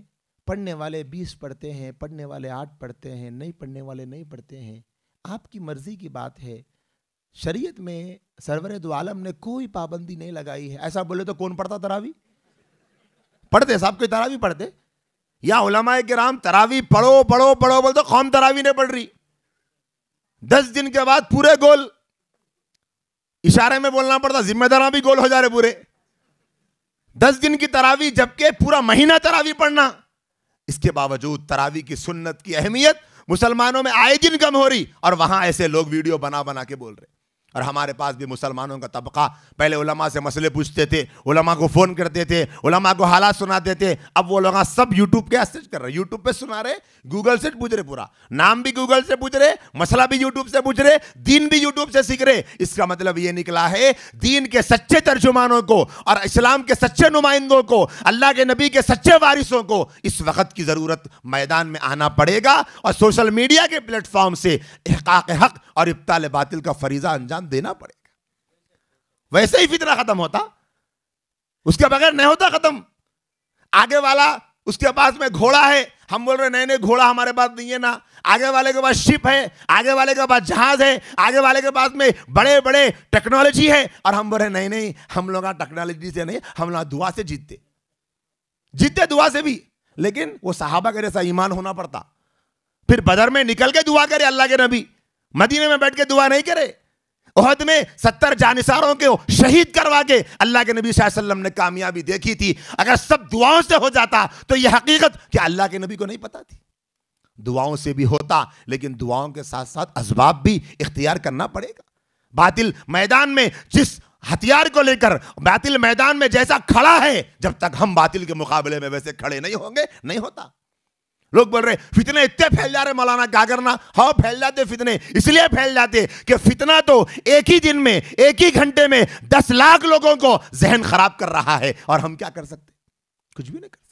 [SPEAKER 3] पढ़ने वाले 20 पढ़ते हैं, पढ़ने वाले 8 पढ़ते हैं, नहीं पढ़ने वाले नहीं पढ़ते हैं, आपकी मर्जी की बात है। शरीयत में सरवरे दो आलम ने कोई पाबंदी नहीं लगाई है। ऐसा बोले तो कौन पढ़ता तरावी? पढ़ते साहब, कोई तरावी पढ़ते? या उलमाए किराम तरावी पढ़ो पढ़ो पढ़ो बोल तो कौम तरावी नहीं पढ़ रही। 10 दिन के बाद पूरे गोल, इशारे में बोलना पड़ता, जिम्मेदार भी गोल हो जा रहे पूरे। 10 दिन की तरावी, जबकि पूरा महीना तरावी पढ़ना। इसके बावजूद तरावी की सुन्नत की अहमियत मुसलमानों में आए दिन कम हो रही, और वहां ऐसे लोग वीडियो बना बना के बोल रहे। और हमारे पास भी मुसलमानों का तबका पहले उलमा से मसले पूछते थे, उलमा को फोन करते थे, उलमा को हालात सुनाते थे। अब वो लोग सब यूट्यूब के सर्च कर रहे, यूट्यूब पे सुना रहे, गूगल से पूछ रहे, पूरा नाम भी गूगल से पूछ रहे, मसला भी यूट्यूब से पूछ रहे, दीन भी यूट्यूब से सीख रहे। इसका मतलब ये निकला है दीन के सच्चे तर्जुमानों को और इस्लाम के सच्चे नुमाइंदों को, अल्लाह के नबी के सच्चे वारिसों को इस वक्त की जरूरत मैदान में आना पड़ेगा और सोशल मीडिया के प्लेटफॉर्म से इहकाक हक और इब्ताल बातिल का फरीजा अंजाम देना पड़ेगा। वैसे ही फितना खत्म होता, उसके बगैर नहीं होता खत्म। आगे वाला उसके पास में घोड़ा है, हम बोल रहे नहीं नहीं घोड़ा हमारे पास नहीं है ना। आगे वाले के पास शिप है, आगे वाले के पास जहाज है, आगे वाले के पास में बड़े बड़े टेक्नोलॉजी है, और हम बोल रहे नहीं नहीं हम लोग टेक्नोलॉजी से नहीं, हम लोग दुआ से जीतते दुआ से भी। लेकिन वो सहाबा के जैसा ईमान होना पड़ता। फिर बदर में निकल के दुआ करे अल्लाह के नबी, मदीने में बैठ के दुआ नहीं करे। उहद में 70 जानिसारों के शहीद करवा के अल्लाह के नबी सल्लल्लाहु अलैहि वसल्लम ने कामयाबी देखी थी। अगर सब दुआओं से हो जाता तो यह हकीकत कि अल्लाह के नबी को नहीं पता थी। दुआओं से भी होता, लेकिन दुआओं के साथ साथ असबाब भी इख्तियार करना पड़ेगा। बातिल मैदान में जिस हथियार को लेकर बातिल मैदान में जैसा खड़ा है, जब तक हम बातिल के मुकाबले में वैसे खड़े नहीं होंगे नहीं होता। लोग बोल रहे फितने इतने फैल जा रहे मौलाना, क्या करना? हाँ फैल जाते फितने, इसलिए फैल जाते कि फितना तो एक ही दिन में, एक ही घंटे में 10 लाख लोगों को जहन खराब कर रहा है, और हम क्या कर सकते? कुछ भी नहीं कर सकते।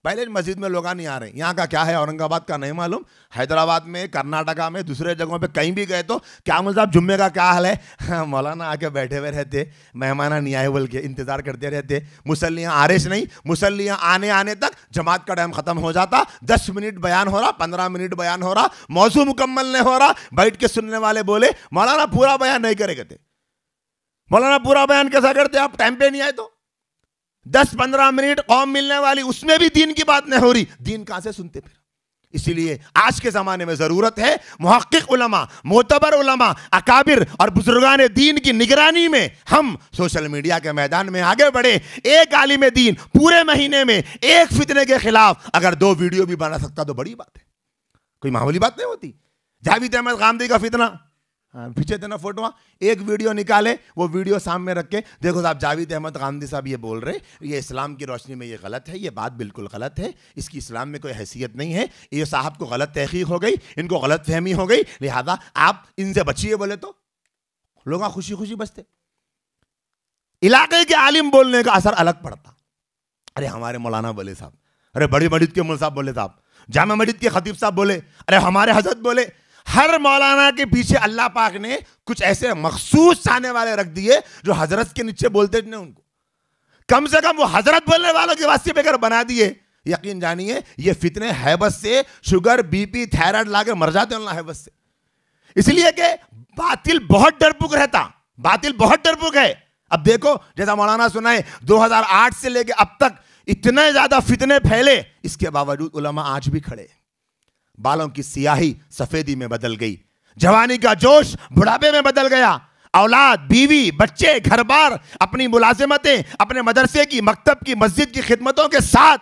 [SPEAKER 3] पहले मस्जिद में लोग नहीं आ रहे, यहाँ का क्या है औरंगाबाद का नहीं मालूम, हैदराबाद में, कर्नाटका में, दूसरे जगहों पे कहीं भी गए तो क्या मौलाना साहब जुम्मे का क्या हाल है? हाँ, मौलाना आके बैठे हुए रहते, मेहमान नहीं आए बोल के इंतजार करते रहते। मुसल्लियाँ आरिश नहीं, मुसल्लियाँ आने तक जमात का टाइम खत्म हो जाता। 10 मिनट बयान हो रहा, 15 मिनट बयान हो रहा, मौजू मुकम्मल नहीं हो रहा। बैठ के सुनने वाले बोले मौलाना पूरा बयान नहीं करे कहते। मौलाना पूरा बयान कैसा करते? आप टाइम पे नहीं आए तो 10-15 मिनट कौम मिलने वाली, उसमें भी दीन की बात नहीं हो रही, दीन कहां से सुनते फिर? इसीलिए आज के जमाने में जरूरत है मुहक्किक उलमा, मोतबर उलमा, अकाबिर और बुजुर्गान दीन की निगरानी में हम सोशल मीडिया के मैदान में आगे बढ़े। एक आलिम दीन पूरे महीने में एक फितने के खिलाफ अगर 2 वीडियो भी बना सकता तो बड़ी बात है, कोई मामूली बात नहीं होती। जावेद अहमद गांधी का फितना, पीछे थे ना फोटो, एक वीडियो निकाले, वो वीडियो सामने रख के देखो साहब जावेद अहमद गांधी साहब ये बोल रहे, ये इस्लाम की रोशनी में ये गलत है, ये बात बिल्कुल गलत है, इसकी इस्लाम में कोई हैसियत नहीं है, ये साहब को गलत तहकीक हो गई, इनको गलत फहमी हो गई, लिहाजा आप इनसे बचिए। बोले तो लोग खुशी खुशी बचते। इलाके के आलिम बोलने का असर अलग पड़ता। अरे हमारे मौलाना बोले साहब, अरे बड़ी मस्जिद के मौलवी साहब बोले साहब, जामा मस्जिद के खतीब साहब बोले, अरे हमारे हजरत बोले। हर मौलाना के पीछे अल्लाह पाक ने कुछ ऐसे मखसूस चाहने वाले रख दिए जो हजरत के नीचे बोलते थे, उनको कम से कम वो हजरत बोलने वालों के वास्ते पे बना दिए। यकीन जानिए ये फितने हैबत से शुगर, बीपी, थायराइड लाके मर जाते हैं हैबत से। इसलिए कि बातिल बहुत डरपोक रहता, बातिल बहुत डरपोक है। अब देखो जैसा मौलाना सुनाए 2008 से लेके अब तक इतने ज्यादा फितने फैले, इसके बावजूद उलमा आज भी खड़े। बालों की सियाही सफेदी में बदल गई, जवानी का जोश बुढ़ापे में बदल गया। औलाद, बीवी, बच्चे, घर बार, अपनी मुलाजिमतें, अपने मदरसे की, मकतब की, मस्जिद की खिदमतों के साथ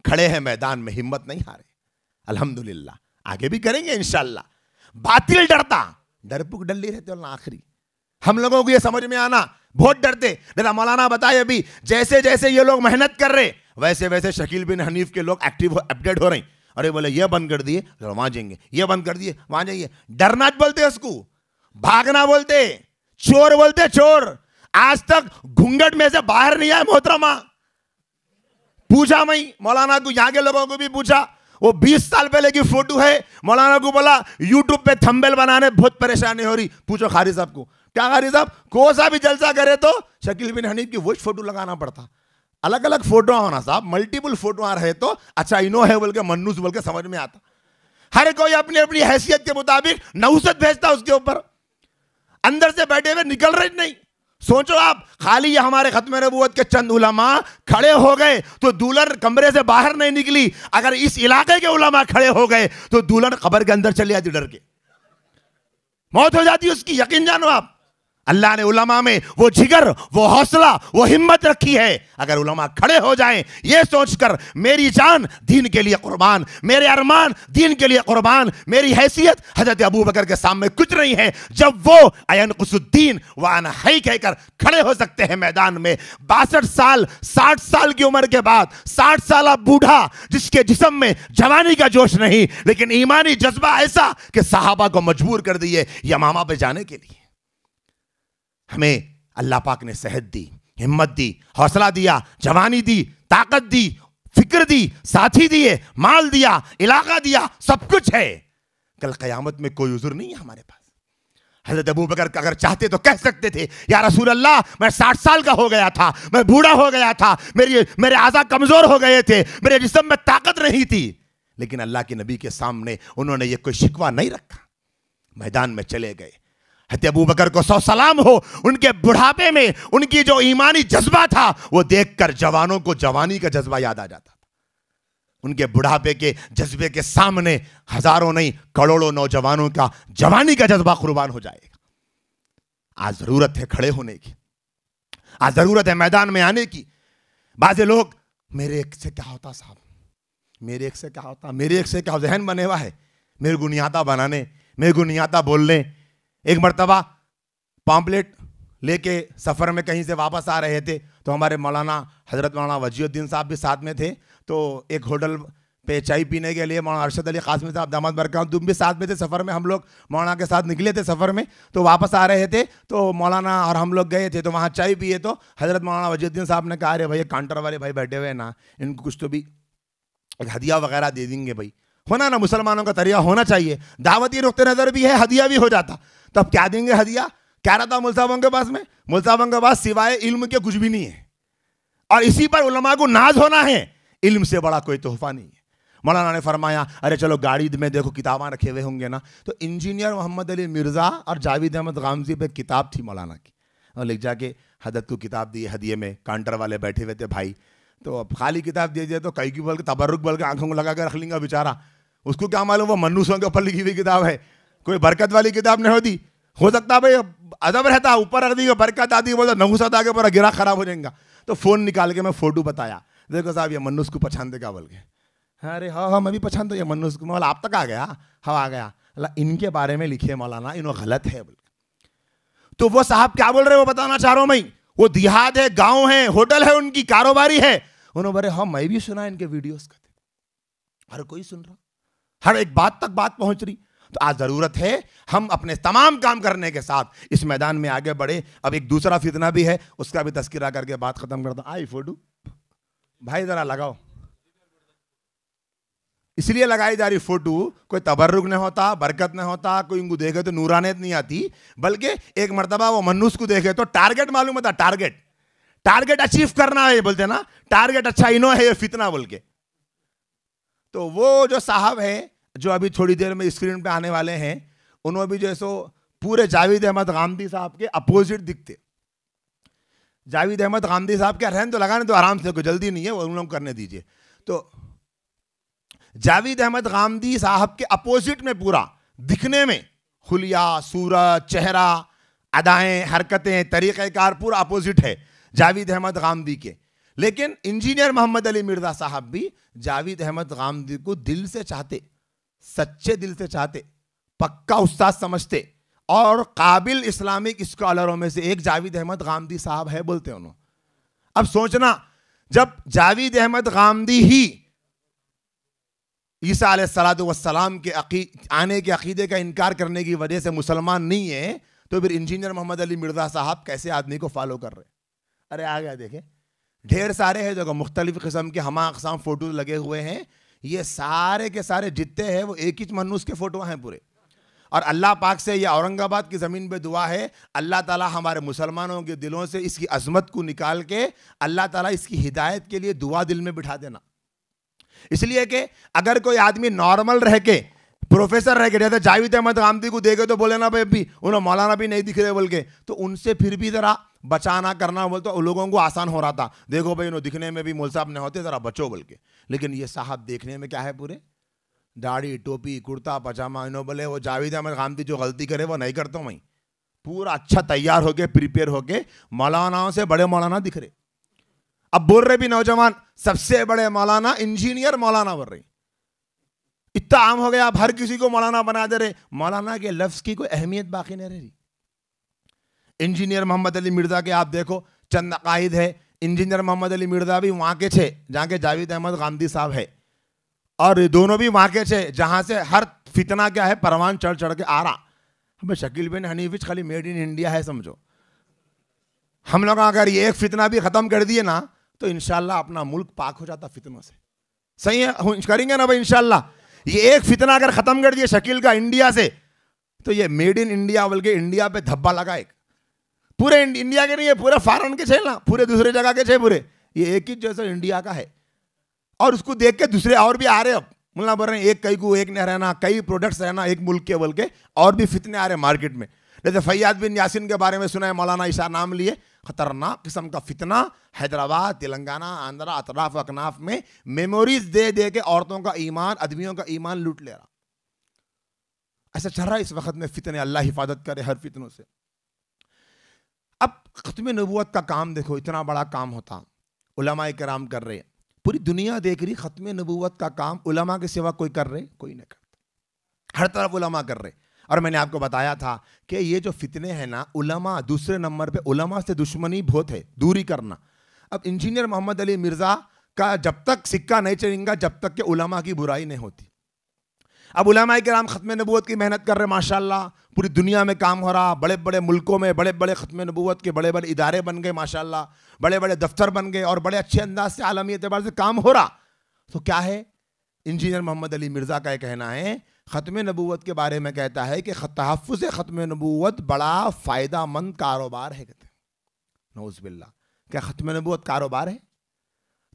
[SPEAKER 3] खड़े हैं मैदान में, हिम्मत नहीं हारे। अल्हम्दुलिल्लाह, आगे भी करेंगे इंशाअल्लाह। बातिल डरता, डरपुक डल्ली रहते और आखिरी हम लोगों को ये समझ में आना, बहुत डरते। जरा मौलाना बताए अभी जैसे जैसे ये लोग मेहनत कर रहे वैसे वैसे शकील बिन हनीफ के लोग एक्टिव अपडेट हो रहे। अरे बोले ये बंद कर दिए वहां जाएंगे, ये बंद कर दिए वहां जाइए। डरना बोलते उसको, भागना बोलते, चोर बोलते चोर। आज तक घूंघट में से बाहर नहीं आए मोहतरमा। पूछा मैं मौलाना को, यहाँ के लोगों को भी पूछा, वो 20 साल पहले की फोटो है। मौलाना को बोला यूट्यूब पे थंबनेल बनाने बहुत परेशानी हो रही। पूछो खारी साहब को, क्या खारी साहब को सा भी जलसा करे तो शकील बिन हनीफ की वो फोटो लगाना पड़ता। अलग अलग फोटो होना साहब, मल्टीपल फोटो आ रहे तो अच्छा इनो है बोल के, मन्नूस बोल के समझ में आता। हर कोई अपनी अपनी हैसियत के मुताबिक नहुसत भेजता उसके ऊपर, अंदर से बैठे हुए निकल रहे नहीं। सोचो आप, खाली ये हमारे खत्म नबूवत के चंद उलमा खड़े हो गए तो दुल्हन कमरे से बाहर नहीं निकली। अगर इस इलाके के उलमा खड़े हो गए तो दुल्हन कब्र के अंदर चली जाती, डर के मौत हो जाती उसकी। यकीन जानो आप, अल्लाह ने उलमा में वो जिगर, वो हौसला, वो हिम्मत रखी है। अगर उलमा खड़े हो जाएं ये सोचकर मेरी जान दीन के लिए कुर्बान, मेरे अरमान दीन के लिए कुर्बान, मेरी हैसियत हजरत अबू बकर के सामने कुछ नहीं है, जब वो अयन कुसुद्दीन वान है कहकर खड़े हो सकते हैं मैदान में। 62 साल 60 साल की उम्र के बाद 60 साल बूढ़ा जिसके जिस्म में जवानी का जोश नहीं लेकिन ईमानी जज्बा ऐसा कि सहाबा को मजबूर कर दिए यमामा पे जाने के लिए। हमें अल्लाह पाक ने सेहत दी, हिम्मत दी, हौसला दिया, जवानी दी, ताकत दी, फिक्र दी, साथी दिए, माल दिया, इलाका दिया, सब कुछ है। कल क़यामत में कोई उज़्र नहीं है हमारे पास। हज़रत अबू बकर अगर चाहते तो कह सकते थे या रसूल अल्लाह मैं 60 साल का हो गया था, मैं बूढ़ा हो गया था, मेरे आज़ा कमज़ोर हो गए थे, मेरे जिस्म में ताकत नहीं थी। लेकिन अल्लाह के नबी के सामने उन्होंने ये कोई शिकवा नहीं रखा, मैदान में चले गए। हज़रत अबू बकर को सौ सलाम हो, उनके बुढ़ापे में उनकी जो ईमानी जज्बा था वो देखकर जवानों को जवानी का जज्बा याद आ जाता था। उनके बुढ़ापे के जज्बे के सामने हजारों नहीं करोड़ों नौजवानों का जवानी का जज्बा कुर्बान हो जाएगा। आज जरूरत है खड़े होने की, आज जरूरत है मैदान में आने की। बाज़े लोग मेरे एक से क्या होता साहब, मेरे एक से क्या होता, मेरे एक से क्या जहन बने हुआ है, मेरे को नहीं आता बनाने, मेरे को नहीं आता बोलने। एक मर्तबा पॉम्पलेट लेके सफ़र में कहीं से वापस आ रहे थे तो हमारे मौलाना हज़रत मौलाना वजीउद्दीन साहब भी साथ में थे। तो एक होटल पे चाय पीने के लिए मौलाना अरशद अली कासमी साहब दामद बरकात तुम भी साथ में थे। सफ़र में हम लोग मौलाना के साथ निकले थे, सफ़र में तो वापस आ रहे थे तो मौलाना और हम लोग गए थे तो वहाँ चाय पिए। तो हज़रत मौलाना वजीउद्दीन साहब ने कहा अरे भैया काउंटर वाले भाई बैठे हुए ना, इनको कुछ तो भी एक हदिया वगैरह दे देंगे। भाई होना ना, मुसलमानों का तरीका होना चाहिए, दावती नुक्ते नज़र भी है, हदिया भी हो जाता। तो अब क्या देंगे हदिया? क्या रहता मुल्साबों के पास में? मुल्साबों के पास सिवाय इल्म के कुछ भी नहीं है और इसी पर उलमा को नाज होना है, इल्म से बड़ा कोई तोहफा नहीं है। मौलाना ने फरमाया अरे चलो गाड़ी में देखो किताबां रखे हुए होंगे ना, तो इंजीनियर मोहम्मद अली मिर्ज़ा और जावेद अहमद गामजी पे किताब थी मौलाना की, और लिख जाके हजरत को किताब दी हदिये में। काउंटर वाले बैठे हुए थे भाई, तो अब खाली किताब दे दिए तो कई की बोल के तबर्रुक बोल के आंखों को लगा कर रख लेंगे बेचारा, उसको क्या मालूम वो मन्नूसों के ऊपर लिखी हुई किताब है, कोई बरकत वाली किताब नहीं होती। हो सकता भाई अदब रहता, ऊपर रख दी बरकत आती, बोलता नहुसत आगे पूरा गिरा खराब हो जाएगा। तो फ़ोन निकाल के मैं फ़ोटो बताया, देखो साहब ये मन्नूस को पहचानते क्या बोल के। अरे हाँ मैं भी पहचानता हूँ ये मन्नूस को। मौला आप तक आ गया? हाँ आ गया। अल्लाह इनके बारे में लिखे मौलाना, इन्हों गलत है बोल। तो वो साहब क्या बोल रहे हैं वो बताना चाह रहा हूँ मैं। वो देहात है, गाँव है, होटल है, उनकी कारोबारी है। उन्होंने बोले हाँ मैं भी सुना इनके वीडियोस का, हर कोई सुन रहा, हर एक बात तक बात पहुंच रही। तो आज जरूरत है हम अपने तमाम काम करने के साथ इस मैदान में आगे बढ़े। अब एक दूसरा फितना भी है, उसका भी तस्करा करके बात खत्म करता हूं। आई फोटो भाई जरा लगाओ, इसलिए लगाई जा रही फोटो, कोई तबर्रुक नहीं होता, बरकत नहीं होता, कोई इनको देखे तो नूरानियत नहीं आती, बल्कि एक मर्तबा वो मन्नूस को देखे तो टारगेट मालूम होता, टारगेट अचीव करना है बोलते ना, टारगेट अच्छा इनो है ये फितना बोल के। तो वो जो साहब है जो अभी थोड़ी देर में स्क्रीन पे आने वाले हैं, उन्होंने भी जो है सो पूरे जावेद अहमद गामदी साहब के अपोजिट दिखते। जावेद अहमद गामदी साहब के रहन तो लगाने तो आराम से, कोई जल्दी नहीं है, वो उन लोग करने दीजिए। तो जावेद अहमद गामदी साहब के अपोजिट में पूरा दिखने में हुलिया, सूरत, चेहरा, अदाएं, हरकतें, तरीक़ेकार पूरा अपोजिट है जावेद अहमद गामदी के। लेकिन इंजीनियर मोहम्मद अली मिर्ज़ा साहब भी जावेद अहमद गामदी को दिल से चाहते, सच्चे दिल से चाहते, पक्का उस्ताद समझते, और काबिल इस्लामिक स्कॉलरों में से एक जावेद अहमद गामदी साहब है बोलते उन्होंने। अब सोचना, जब जावेद अहमद गामदी ही ईसा अलैहिस्सलाम के आने के अकीदे का इनकार करने की वजह से मुसलमान नहीं है, तो फिर इंजीनियर मोहम्मद अली मिर्ज़ा साहब कैसे आदमी को फॉलो कर रहे? अरे आ गया, देखें ढेर सारे हैं जगह मुख्तलिफ किस्म के हमा अक़साम फ़ोटो लगे हुए हैं। ये सारे के सारे जितने हैं वो एक ही मन्नूस के फ़ोटो हैं पूरे। और अल्लाह पाक से ये औरंगाबाद की ज़मीन पे दुआ है, अल्लाह ताला हमारे मुसलमानों के दिलों से इसकी अज़मत को निकाल के अल्लाह ताला इसकी हिदायत के लिए दुआ दिल में बिठा देना। इसलिए कि अगर कोई आदमी नॉर्मल रह के, प्रोफेसर रह के, जैसे जावेद अहमद गामदी को देखे तो बोले ना भाई अभी उन्हें मौलाना भी नहीं दिख रहे बोल के, तो उनसे फिर भी ज़रा बचाना करना बोल तो लोगों को आसान हो रहा था। देखो भाई उन्हें दिखने में भी मौलवी साहब नहीं होते, ज़रा बचो बोल के। लेकिन ये साहब देखने में क्या है, पूरे दाढ़ी, टोपी, कुर्ता पजामा, इन्हों बोले वो जावेद अहमद गामदी जो गलती करे वो नहीं करता हूँ मैं, पूरा अच्छा तैयार होके प्रिपेयर होके मौलानाओं से बड़े मौलाना दिख रहे। अब बोल रहे भी नौजवान सबसे बड़े मौलाना इंजीनियर मौलाना बोल रहे, इतना आम हो गया, आप हर किसी को मौलाना बना दे रहे, मौलाना के लफ्ज की कोई अहमियत बाकी नहीं रही। इंजीनियर मोहम्मद अली मिर्ज़ा के आप देखो चंद अकायद है। इंजीनियर मोहम्मद अली मिर्ज़ा भी वहाँ के छे जहाँ के जावेद अहमद गामदी साहब है, और दोनों भी वहाँ के छे जहाँ से हर फितना क्या है परवान चढ़ चढ़ के आ रहा। हमें शकील बिन हनीफ खाली मेड इन इंडिया है समझो। हम लोग अगर ये एक फितना भी ख़त्म कर दिए ना तो इंशाल्लाह अपना मुल्क पाक हो जाता फितनों से। सही है, करेंगे ना भाई इंशाल्लाह। ये एक फितना अगर ख़त्म कर दिए शकील का इंडिया से, तो ये मेड इन इंडिया बोल के इंडिया पे धब्बा लगा। एक पूरे इंडिया के नहीं है, पूरे फॉरेन के छे ना, पूरे दूसरे जगह के छे पूरे, ये एक ही जैसा इंडिया का है। और उसको देख के दूसरे और भी आ रहे, अब मुल्ला बोल रहे हैं एक कई को एक नहीं रहना, कई प्रोडक्ट्स रहना एक मुल्क के बोल के, और भी फितने आ रहे मार्केट में। जैसे फैयाद बिन यासिन के बारे में सुना है, मौलाना इशा नाम लिए, खतरनाक किस्म का फितना हैदराबाद, तेलंगाना, आंध्रा, अतराफ अकनाफ में मेमोरीज दे दे के औरतों का ईमान, आदमियों का ईमान लूट ले रहा। ऐसा चल रहा है इस वक्त में फितने, अल्लाह हिफाजत करे हर फितनों से। अब खत्म नबूवत का काम देखो, इतना बड़ा काम होता, उलमाए किराम कर रहे, पूरी दुनिया देख रही, खत्म नबूवत का काम उलमा के सिवा कोई कर रहे? कोई नहीं करता, हर तरफ उलमा कर रहे। और मैंने आपको बताया था कि ये जो फितने हैं ना, उलमा दूसरे नंबर पे, उलमा से दुश्मनी बहुत है, दूरी करना। अब इंजीनियर मोहम्मद अली मिर्ज़ा का जब तक सिक्का नहीं चढ़ेगा जब तक कि उलमा की बुराई नहीं होती। अब उलमाए किराम खत्म नबूवत की मेहनत कर रहे माशाल्लाह, पूरी दुनिया में काम हो रहा, बड़े बड़े मुल्कों में बड़े बड़े खत्म नबूवत के बड़े बड़े इदारे बन गए माशाल्लाह, बड़े बड़े दफ्तर बन गए, और बड़े अच्छे अंदाज से आलमी एतबार से काम हो रहा। तो क्या है, इंजीनियर मोहम्मद अली मिर्ज़ा का यह कहना है, ख़त्म नबूवत के बारे में कहता है कि तहफ़्फ़ुज़ ख़त्म नबूवत बड़ा फ़ायदा मंद कारोबार है। कहते हैं नऊज़ बिल्लाह, क्या ख़त्म नबूवत कारोबार है?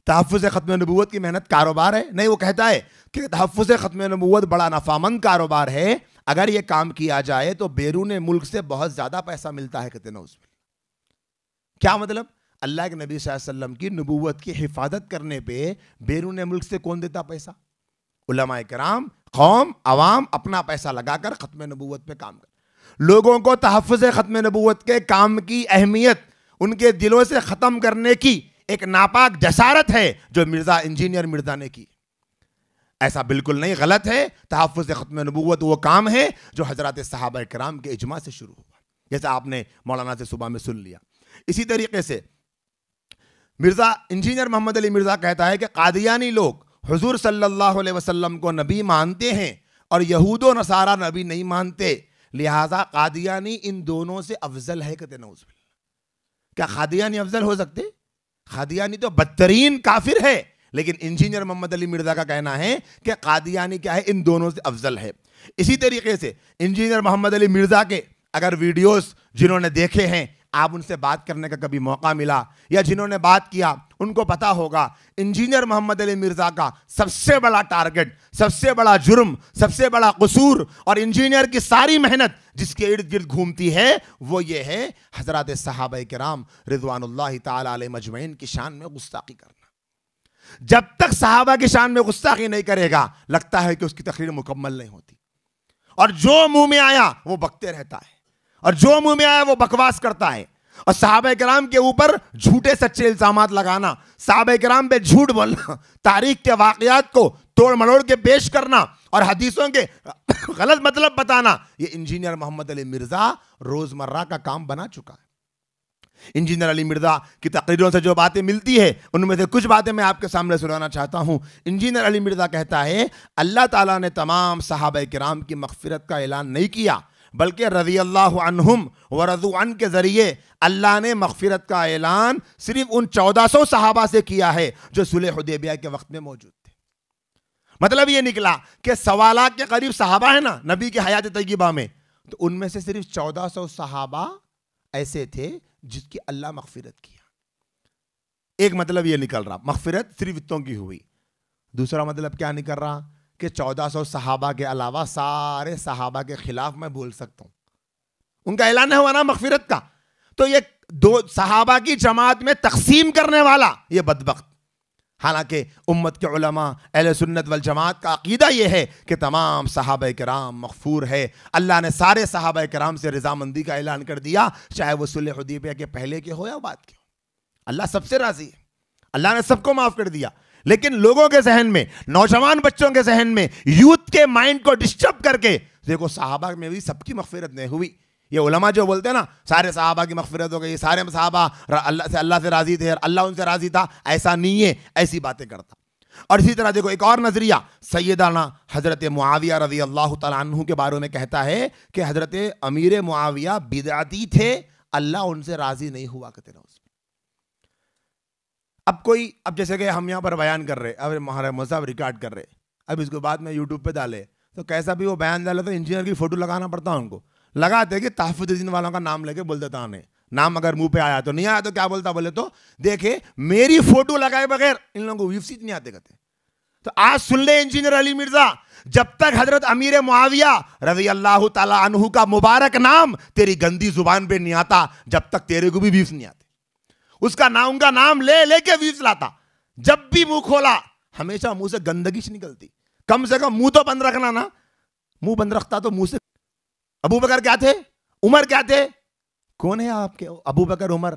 [SPEAKER 3] तहफ़्फ़ुज़ ख़त्म नबूवत की मेहनत कारोबार है? नहीं, वो कहता है कि तहफ़्फ़ुज़ ख़त्म नबूवत बड़ा नफ़ामंद कारोबार है, अगर ये काम किया जाए तो बैरून मुल्क से बहुत ज़्यादा पैसा मिलता है। कहते नऊज़ बिल्लाह। क्या मतलब? अल्लाह के नबी सल्लल्लाहु अलैहि वसल्लम की नबूवत की हिफाजत करने पे बैरून मुल्क से कौन देता पैसा? उलमाए किराम, कौम, अवाम अपना पैसा लगाकर खत्म नबूवत पे काम कर। लोगों को तहफ़्फ़ुज़ खत्म नबूवत के काम की अहमियत उनके दिलों से ख़त्म करने की एक नापाक जसारत है जो मिर्ज़ा, इंजीनियर मिर्ज़ा ने की। ऐसा बिल्कुल नहीं, गलत है। तहफ़्फ़ुज़ ख़त्म नबूवत वो काम है जो हज़रत सहाबा किराम के इजमा से शुरू हुआ, जैसा आपने मौलाना से सुबह में सुन लिया। इसी तरीके से मिर्ज़ा इंजीनियर मोहम्मद अली मिर्ज़ा कहता है कि कादियानी लोग हुजूर सल्लल्लाहु अलैहि वसल्लम को नबी मानते हैं और यहूदो नसारा नबी नहीं मानते, लिहाजा कादियानी इन दोनों से अफजल है। कहते नऊज़ बिल्लाह। क्या कादियानी अफजल हो सकते? कादियानी तो बदतरीन काफिर है, लेकिन इंजीनियर मोहम्मद अली मिर्ज़ा का कहना है कि कादियानी क्या है, इन दोनों से अफजल है। इसी तरीके से इंजीनियर मोहम्मद अली मिर्ज़ा के अगर वीडियोस जिन्होंने देखे हैं, आप उनसे बात करने का कभी मौका मिला या जिन्होंने बात किया, उनको पता होगा इंजीनियर मोहम्मद अली मिर्ज़ा का सबसे बड़ा टारगेट, सबसे बड़ा जुर्म, सबसे बड़ा कसूर और इंजीनियर की सारी मेहनत जिसके इर्द गिर्द घूमती है वो ये है हजरत सहाबा किराम रिज़वानुल्लाहि ताला अलैहिम अजमईन की शान में गुस्ताखी करना। जब तक सहाबा की शान में गुस्ताखी नहीं करेगा लगता है कि उसकी तकरीर मुकम्मल नहीं होती, और जो मुंह में आया वो बकते रहता है, और जो मुंह में आया वो बकवास करता है। और सहाबा किराम के ऊपर झूठे सच्चे इल्जामात लगाना, सहाबा किराम पे झूठ बोलना, तारीख के वाकयात को तोड़ मरोड़ के पेश करना और हदीसों के गलत मतलब बताना, ये इंजीनियर मोहम्मद अली मिर्जा रोजमर्रा का काम बना चुका है। इंजीनियर अली मिर्जा की तकरीरों से जो बातें मिलती है उनमें से कुछ बातें मैं आपके सामने सुनाना चाहता हूं। इंजीनियर अली मिर्जा कहता है, अल्लाह ताला ने तमाम सहाबा किराम की मगफिरत का ऐलान नहीं किया, बल्कि रज़ी अल्लाहु अन्हुम व रज़ू अन के जरिए अल्लाह ने मगफिरत का ऐलान सिर्फ उन 1400 सहाबा से किया है जो सुलह हुदैबिया के वक्त में मौजूद थे। मतलब ये निकला कि 1.25 लाख के करीब सहाबा है ना नबी की हयात तय्यबा में, तो उनमें से सिर्फ 1400 सहाबा ऐसे थे जिसकी अल्लाह मगफिरत किया। एक मतलब ये निकल रहा मगफिरत सिर्फ इतों की हुई। दूसरा मतलब क्या निकल रहा कि 1400 सहाबा के अलावा सारे सहाबा के खिलाफ मैं बोल सकता हूं, उनका ऐलान हुआ ना मगफिरत का, तो ये 2 सहाबा की जमात में तकसीम करने वाला ये बदबख्त। हालांकि उम्मत के उलमा अहले सुन्नत वल जमात का अकीदा ये है कि तमाम सहाबा किराम मगफूर है। अल्लाह ने सारे सहाबा किराम से रजामंदी का ऐलान कर दिया, चाहे वो सुलह हुदैबिया के पहले के हो या बाद के हो। अल्लाह सबसे राजी है, अल्लाह ने सबको माफ कर दिया। लेकिन लोगों के जहन में, नौजवान बच्चों के जहन में, यूथ के माइंड को डिस्टर्ब करके, देखो सहाबा में भी सबकी मगफिरत नहीं हुई। ये उलमा जो बोलते हैं ना सारे सहाबा की मगफिरत हो गई, सारे सहाबा अल्लाह से राजी थे, अल्लाह उनसे राजी था, ऐसा नहीं है, ऐसी बातें करता। और इसी तरह देखो एक और नजरिया सैयदाना हजरत मुआविया रज़ी अल्लाह तआला अन्हु के बारे में कहता है कि हजरत अमीर मुआविया बिदअती थे, अल्लाह उनसे राजी नहीं हुआ करते ना। अब जैसे कि हम यहाँ पर बयान कर रहे, अब हमारे मज़हब रिकॉर्ड कर रहे, अब इसको बाद में यूट्यूब पे डाले तो कैसा भी वो बयान डाले तो इंजीनियर की फोटो लगाना पड़ता है उनको। लगाते कि तहफ़्फ़ुज़ वालों का नाम लेके बोल देता है, नाम अगर मुंह पे आया तो नहीं आया तो क्या बोलता, बोले तो देखे मेरी फोटो लगाए बगैर इन लोगों को व्यूज़ नहीं आते कहते। तो आज सुन ले इंजीनियर अली मिर्जा, जब तक हजरत अमीर मुआविया रज़ी अल्लाह ताला अन्हु का मुबारक नाम तेरी गंदी जुबान पे नहीं आता, जब तक तेरे को भी व्यूज़ नहीं आते। उसका नाम, उनका नाम ले लेके व्यूज़ लाता। जब भी मुंह खोला हमेशा मुंह से गंदगी निकलती। कम से कम मुंह तो बंद रखना ना, मुंह बंद रखता तो मुंह से। अबू बकर क्या थे, उमर क्या थे, कौन है आपके अबू बकर उमर?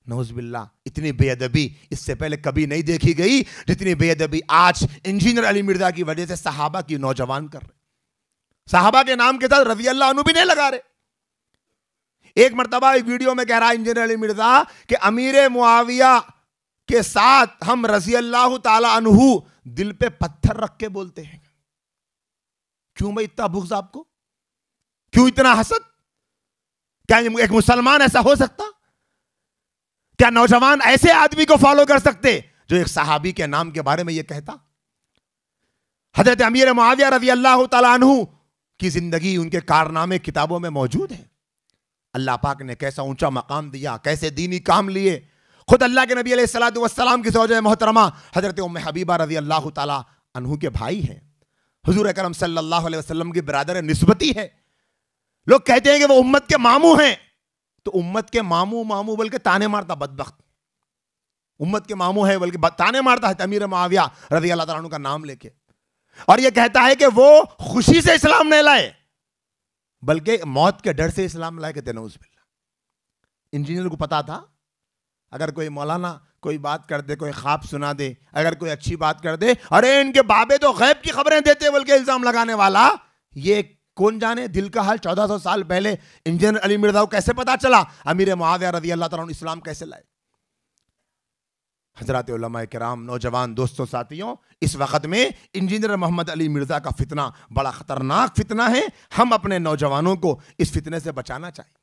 [SPEAKER 3] नौज़ुबिल्लाह, इतनी बेअदबी इससे पहले कभी नहीं देखी गई जितनी बेअदबी आज इंजीनियर अली मिर्जा की वजह से सहाबा की नौजवान कर रहे। सहाबा के नाम के साथ रज़ी अल्लाह अन्हु भी नहीं लगा रहे। एक मर्तबा एक वीडियो में कह रहा है इंजीनियर अली मिर्जा कि अमीर मुआविया के साथ हम रज़ी अल्लाह ताला अन्हु दिल पे पत्थर रख के बोलते हैं। क्यों भाई इतना बुग़्ज़ आपको, क्यों इतना हसद? क्या एक मुसलमान ऐसा हो सकता? क्या नौजवान ऐसे आदमी को फॉलो कर सकते जो एक सहाबी के नाम के बारे में यह कहता? हजरत अमीर मुआविया रज़ी अल्लाह ताला अन्हु की जिंदगी, उनके कारनामे किताबों में मौजूद हैं। अल्लाह पाक ने कैसा ऊंचा मकाम दिया, कैसे दीनी काम लिए। खुद अल्लाह के नबी अलैहिस्सलातु वस्सलाम की ज़ौजा मोहतरमा हजरत उम्मे हबीबा रज़ी अल्लाह ताला अन्हु के भाई हैं, हुजूर अकरम सल्लल्लाहु अलैहि वसल्लम की बिरादर निस्बती है। लोग कहते हैं कि वो उम्मत के मामू हैं, तो उम्मत के मामू मामू बोल के ताने मारता बदबख्त। उम्मत के मामू है बल्कि ताने मारता है अमीर मुआविया रज़ी अल्लाह ताला अन्हु का नाम लेके, और ये कहता है कि वो खुशी से इस्लाम नहीं लाए बल्कि मौत के डर से इस्लाम लाए, कहते नऊज़ुबिल्लाह। इंजीनियर को पता था अगर कोई मौलाना कोई बात कर दे, कोई ख्वाब सुना दे, अगर कोई अच्छी बात कर दे, अरे इनके बाबे तो गैब की खबरें देते बोल के इल्जाम लगाने वाला, ये कौन जाने दिल का हाल। 1400 साल पहले इंजीनियर अली मिर्जा को कैसे पता चला अमीर मुआविया रज़ी अल्लाह ताला अन्हु इस्लाम कैसे लाए? हजरत उलमा किराम, नौजवान दोस्तों, साथियों, इस वक्त में इंजीनियर मोहम्मद अली मिर्जा का फितना बड़ा खतरनाक फितना है। हम अपने नौजवानों को इस फितने से बचाना चाहिए।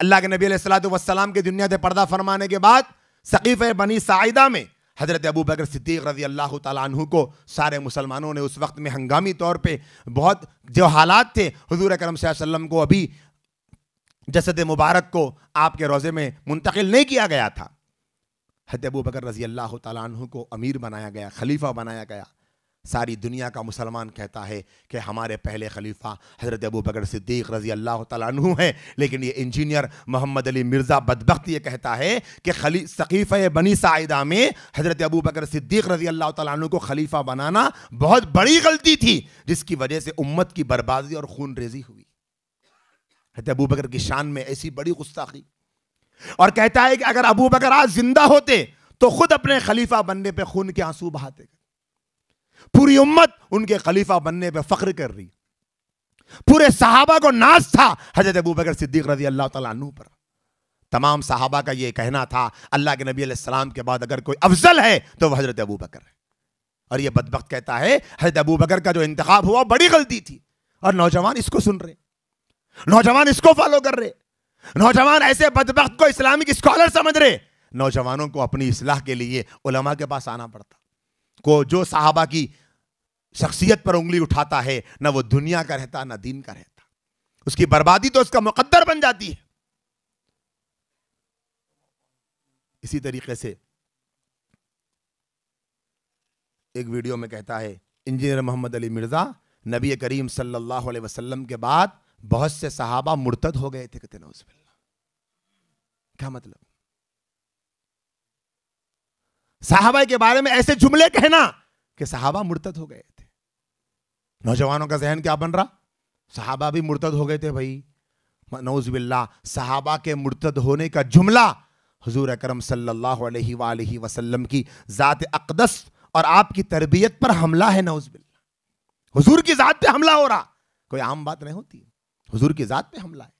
[SPEAKER 3] अल्लाह के नबी अलैहिस्सलातु वस्सलाम के दुनिया से पर्दा फरमाने के बाद सकीफ़े बनी साइदा में हजरत अबू बकर सिद्दीक़ रज़ी अल्लाह ताला अन्हु को सारे मुसलमानों ने उस वक्त में हंगामी तौर पे बहुत जो हालात थे, हुजूर अकरम सल्लल्लाहु अलैहि वसल्लम को अभी जसद मुबारक को आपके रोज़े में मुंतकिल नहीं किया गया था। हज़रत अबू बकर रज़ी अल्लाह ताला अन्हु को अमीर बनाया गया, खलीफा बनाया गया। सारी दुनिया का मुसलमान कहता है कि हमारे पहले खलीफा हज़रत अबू बकर सिद्दीक़ रज़ी अल्लाह तआला अन्हु हैं, लेकिन ये इंजीनियर मोहम्मद अली मिर्ज़ा बदबख्त ये कहता है कि सक़ीफ़े बनी साइदा में हज़रत अबू बकर सिद्दीक़ रज़ी अल्लाह तआला अन्हु को खलीफा बनाना बहुत बड़ी गलती थी, जिसकी वजह से उम्मत की बर्बादी और खून रेजी हुई। हज़रत अबू बकर की शान में ऐसी बड़ी गुस्ताखी। और कहता है कि अगर अबू बकर आज जिंदा होते तो खुद अपने खलीफा बनने पे खून के आंसू बहाते। पूरी उम्मत उनके खलीफा बनने पे फख्र कर रही, पूरे सहाबा को नाज था हजरत अबू बकर सिद्दीक रज़ी अल्लाह तआला अन्हु पर। तमाम सहाबा का ये कहना था अल्लाह के नबी अलैहिस्सलाम के बाद अगर कोई अफजल है तो वह हजरत अबू बकर है। और ये बदबख्त कहता है हजरत अबू बकर का जो इंतखाब हुआ बड़ी गलती थी। और नौजवान इसको सुन रहे, नौजवान इसको फॉलो कर रहे, नौजवान ऐसे बदबख्त को इस्लामिक स्कॉलर समझ रहे। नौजवानों को अपनी इस्लाह के लिए उलमा के पास आना पड़ता। को जो सहाबा की शख्सियत पर उंगली उठाता है ना वो दुनिया का रहता ना दीन का रहता, उसकी बर्बादी तो उसका मुकद्दर बन जाती है। इसी तरीके से एक वीडियो में कहता है इंजीनियर मोहम्मद अली मिर्जा, नबी करीम सल्लल्लाहु अलैहि वसल्लम के बाद बहुत से सहाबा मुर्तद हो गए थे। कहते नौज़ुबिल्लाह, क्या मतलब? सहाबा के बारे में ऐसे जुमले कहना कि सहाबा मुर्तद हो गए थे। नौजवानों का जहन क्या बन रहा? सहाबा भी मुर्तद हो गए थे भाई। नौज़ुबिल्लाह, सहाबा के मुर्तद होने का जुमला हुजूर अकरम सल्लल्लाहु अलैहि वसल्लम की ज़ात अक़दस और आपकी तरबियत पर हमला है। नौज़ुबिल्लाह, हुजूर की ज़ात पे हमला हो रहा, कोई आम बात नहीं होती, हुजूर की ज़ात पे हमला है।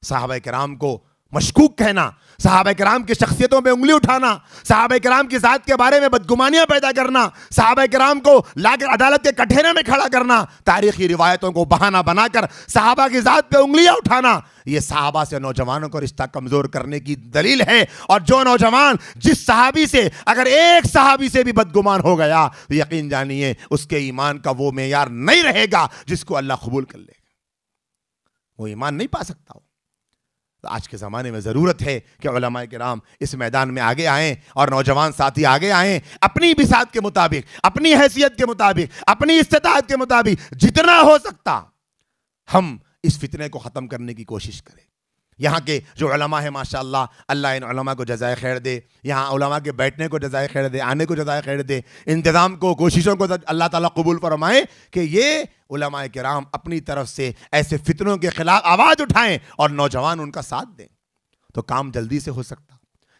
[SPEAKER 3] सहाबा किराम को मशकूक कहना, सहाबा किराम की शख्सियतों पे उंगली उठाना, सहाबा किराम की ज़ात के बारे में बदगुमानियां पैदा करना, सहाबा किराम को लाकर अदालत के कटघरे में खड़ा करना, तारीखी रिवायतों को बहाना बनाकर सहाबा की ज़ात पे उंगलियां उठाना, ये सहाबा से नौजवानों को रिश्ता कमज़ोर करने की दलील है। और जो नौजवान जिस सहाबी से अगर एक सहाबी से भी बदगुमान हो गया तो यकीन जानिए उसके ईमान का वो मेयार नहीं रहेगा जिसको अल्लाह कबूल कर लेगा, वो ईमान नहीं पा सकता हो। तो आज के ज़माने में ज़रूरत है कि उलमाए किराम इस मैदान में आगे आएँ और नौजवान साथी आगे आएँ, अपनी बिसात के मुताबिक, अपनी हैसियत के मुताबिक, अपनी इस्तिताअत के मुताबिक जितना हो सकता हम इस फितने को ख़त्म करने की कोशिश करें। यहाँ के जो उलमा है माशाअल्लाह, अल्लाह इन उलमा को जज़ाए खैर दे, यहाँ उलमा के बैठने को जज़ाए खैर दे, आने को जज़ाए खैर दे, इंतज़ाम को, कोशिशों को अल्लाह ताला कबूल फरमाए कि ये उलमाए किराम अपनी तरफ से ऐसे फितनों के खिलाफ आवाज़ उठाएं और नौजवान उनका साथ दें, तो काम जल्दी से हो सकता,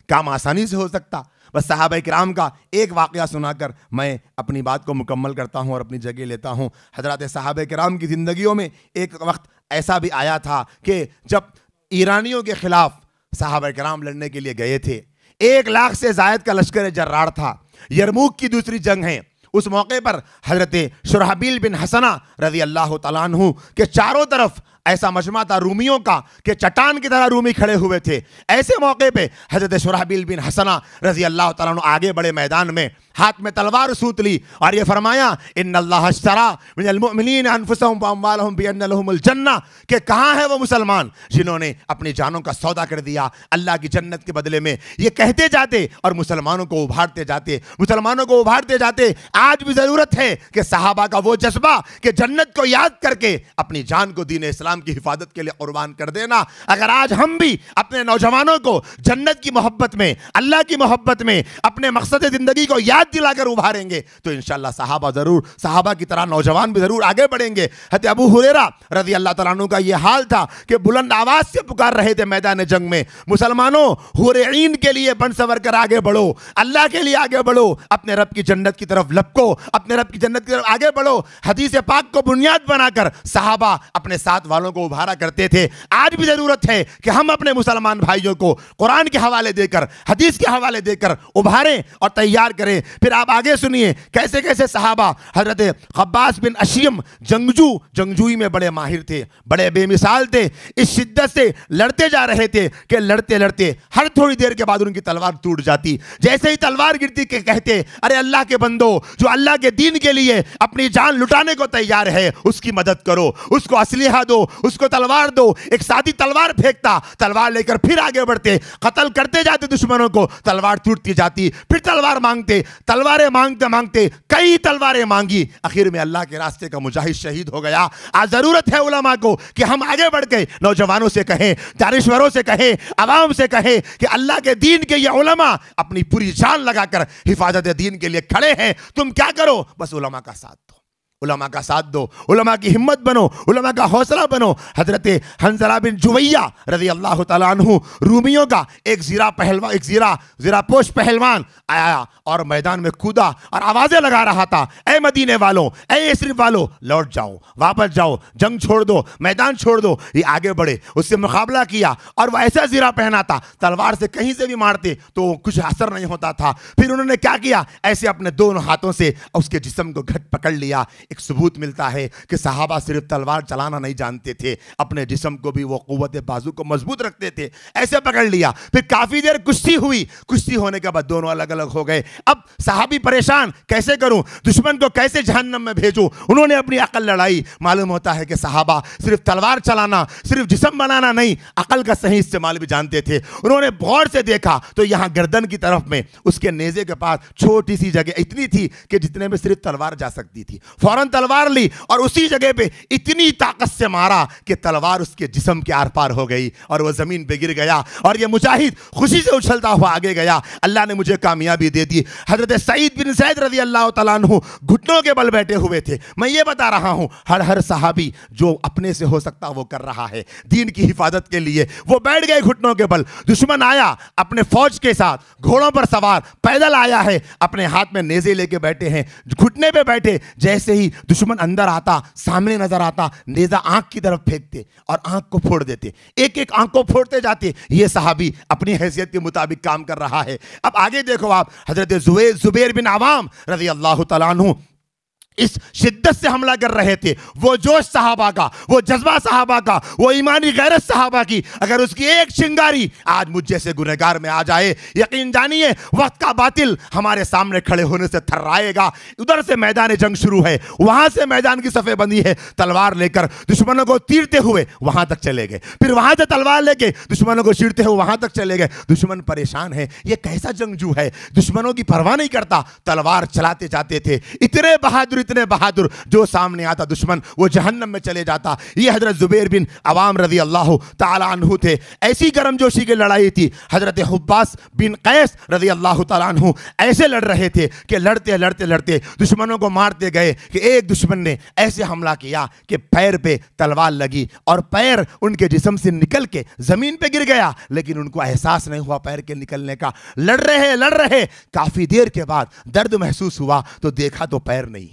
[SPEAKER 3] काम आसानी से हो सकता। बस सहाबा किराम का एक वाक़या सुनाकर मैं अपनी बात को मुकम्मल करता हूँ और अपनी जगह लेता हूँ। हज़रात सहाबा किराम की ज़िंदगियों में एक वक्त ऐसा भी आया था कि जब ईरानियों के खिलाफ सहाबा किराम लड़ने के लिए गए थे, 1 लाख से ज़ायद का लश्कर जर्रार था, यरमूक की दूसरी जंग है। उस मौके पर हज़रत शुरहबील बिन हसना रज़ी अल्लाह तआला अन्हु के चारों तरफ ऐसा मजमा था रूमियों का कि चट्टान की तरह रूमी खड़े हुए थे। ऐसे मौके पे हज़रत शुरहबील बिन हसना रज़ी अल्लाह तआला अन्हु आगे बड़े मैदान में, हाथ में तलवार सूत ली और ये फरमाया इन्नल्लाह अश्तरा मिनल मुअमिनीना अनफुसहुम व अम्वालहुम बिअन्न लहुमुल जन्नह, कि कहाँ है वो मुसलमान जिन्होंने अपनी जानों का सौदा कर दिया अल्लाह की जन्नत के बदले में। ये कहते जाते और मुसलमानों को उभारते जाते, मुसलमानों को उभारते जाते। आज भी ज़रूरत है कि सहाबा का वो जज्बा कि जन्नत को याद करके अपनी जान को दीन इस्लाम की हिफाजत के लिए कुर्बान कर देना। अगर आज हम भी अपने नौजवानों को जन्नत की मोहब्बत में, अल्लाह की मोहब्बत में, अपने मकसद ज़िंदगी को याद दिलाकर उभारेंगे तो इंशाअल्लाह सहाबा की तरह नौजवान भी जरूर आगे बढ़ेंगे। हज़रत अबू हुरैरा रज़ी अल्लाह तआला अन्हु का यह हाल था कि बुलंद आवाज से पुकार रहे थे मैदान जंग में, मुसलमानों हुरैन के लिए बन सवर कर आगे बढ़ो, अल्लाह के लिए आगे बढ़ो, अपने रब की जन्नत की तरफ लपको, अपने रब की जन्नत की तरफ आगे बढ़ो। हदीस पाक को बुनियाद बनाकर सहाबा अपने साथ वालों को उभारा करते थे। आज भी जरूरत है कि हम अपने मुसलमान भाइयों को कुरान के हवाले देकर, हदीस के हवाले देकर उभारें और तैयार करें। फिर आप आगे सुनिए कैसे कैसे सहाबा, हजरत खब्बास बिन अशीम जंगजूई में बड़े माहिर थे, बड़े बेमिसाल थे, इस शिद्दत से लड़ते जा रहे थे कि लड़ते लड़ते हर थोड़ी देर के बाद उनकी तलवार टूट जाती। जैसे ही तलवार गिरती के कहते अरे अल्लाह के बंदो, जो अल्लाह के दीन के लिए अपनी जान लुटाने को तैयार है उसकी मदद करो, उसको असलिहा दो, उसको तलवार दो। एक साथी तलवार फेंकता, तलवार लेकर फिर आगे बढ़ते, कत्ल करते जाते दुश्मनों को, तलवार टूटती जाती, फिर तलवार मांगते, तलवारें मांगते मांगते कई तलवारें मांगी, आखिर में अल्लाह के रास्ते का मुजाहिद शहीद हो गया। आज जरूरत है उलमा को कि हम आगे बढ़ के नौजवानों से कहें, दानिश्वरों से कहें, आवाम से कहें कि अल्लाह के दीन के ये उलमा अपनी पूरी जान लगाकर हिफाजत दीन के लिए खड़े हैं। तुम क्या करो, बस उलमा का साथ दो, उलमा का साथ दो, उलमा की हिम्मत बनो, उलमा का हौसला बनो। हजरत हंजला बिन जुवैया रज़ी अल्लाह तआला अन्हु, रूमियों का एक ज़ीरापोश पहलवान आया और मैदान में कूदा और आवाजें लगा रहा था, ऐ मदीने वालों, ऐ यस्रिब वालों, लौट जाओ, वापस जाओ, जंग छोड़ दो, मैदान छोड़ दो। ये आगे बढ़े, उससे मुकाबला किया और वह ऐसा ज़ीरा पहना था, तलवार से कहीं से भी मारते तो कुछ असर नहीं होता था। फिर उन्होंने क्या किया, ऐसे अपने दोनों हाथों से उसके जिस्म को घट पकड़ लिया। एक सबूत मिलता है कि सहाबा सिर्फ तलवार चलाना नहीं जानते थे, अपने जिस्म को भी वो कुव्वत बाजू को मजबूत रखते थे। ऐसे पकड़ लिया, फिर काफी देर कुश्ती हुई। कुश्ती होने के बाद दोनों अलग अलग हो गए। अब सहाबी परेशान, कैसे करूं, दुश्मन को कैसे जहन्नम में भेजूं। उन्होंने अपनी अकल लड़ाई। मालूम होता है कि सहाबा सिर्फ तलवार चलाना, सिर्फ जिस्म बनाना नहीं, अकल का सही इस्तेमाल भी जानते थे। उन्होंने गौर से देखा तो यहां गर्दन की तरफ में उसके नेज़े के पास छोटी सी जगह इतनी थी कि जितने में सिर्फ तलवार जा सकती थी। फौरन तलवार ली और उसी जगह पे इतनी ताकत से मारा कि तलवार उसके जिस्म के आर पार हो गई और वह जमीन पे गिर गया। और ये मुजाहिद खुशी से उछलता हुआ आगे गया। अल्लाह ने मुझे कामयाबी दे दी। हजरत सईद बिन ज़ैद रज़ी अल्लाह तआला अन्हु घुटनों के बल बैठे हुए थे। मैं ये बता रहा हूं, हर सहाबी जो अपने से हो सकता वो कर रहा है दीन की हिफाजत के लिए, वो बैठ गए घुटनों के बल। दुश्मन आया अपने फौज के साथ, घोड़ों पर सवार, पैदल आया है, अपने हाथ में नेज़े लेके बैठे हैं, घुटने पे बैठे। जैसे ही दुश्मन अंदर आता, सामने नजर आता, नेज़ा आंख की तरफ फेंकते और आंख को फोड़ देते। एक एक आंख को फोड़ते जाते। ये सहाबी अपनी हैसियत के मुताबिक काम कर रहा है। अब आगे देखो आप, हजरत जुबैर बिन अवाम रज़ी अल्लाह तआला अन्हु इस शिद्दत से हमला कर रहे थे। वो जोश सहाबा का, वो जज्बा सहाबा का, वो ईमानी गैरत सहाबा की, अगर उसकी एक चिंगारी आज मुझ जैसे गुनहगार में आ जाए, यकीन जानिए वक्त का बातिल हमारे सामने खड़े होने से थर्राएगा। उधर से मैदान जंग शुरू है, वहां से मैदान की सफ़े बंदी है। तलवार लेकर दुश्मनों को तीरते हुए वहां तक चले गए, फिर वहां से तलवार लेके दुश्मनों को चीरते हुए वहां तक चले गए। दुश्मन परेशान है, ये कैसा जंगजू है, दुश्मनों की परवाह नहीं करता, तलवार चलाते जाते थे। इतने बहादुर जो सामने आता दुश्मन वो जहन्नम में चले जाता। ये हजरत जुबैर बिन अवाम रज़ी अल्लाह तआला अन्हु थे। ऐसी गर्मजोशी की लड़ाई थी। हजरत हुब्बास बिन कैस रज़ी अल्लाह तआला अन्हु ऐसे लड़ रहे थे कि लड़ते दुश्मनों को मारते गए कि एक दुश्मन ने ऐसे हमला किया कि पैर पे तलवार लगी और पैर उनके जिस्म से निकल के जमीन पे गिर गया, लेकिन उनको एहसास नहीं हुआ पैर के निकलने का। लड़ रहे काफी देर के बाद दर्द महसूस हुआ तो देखा तो पैर नहीं।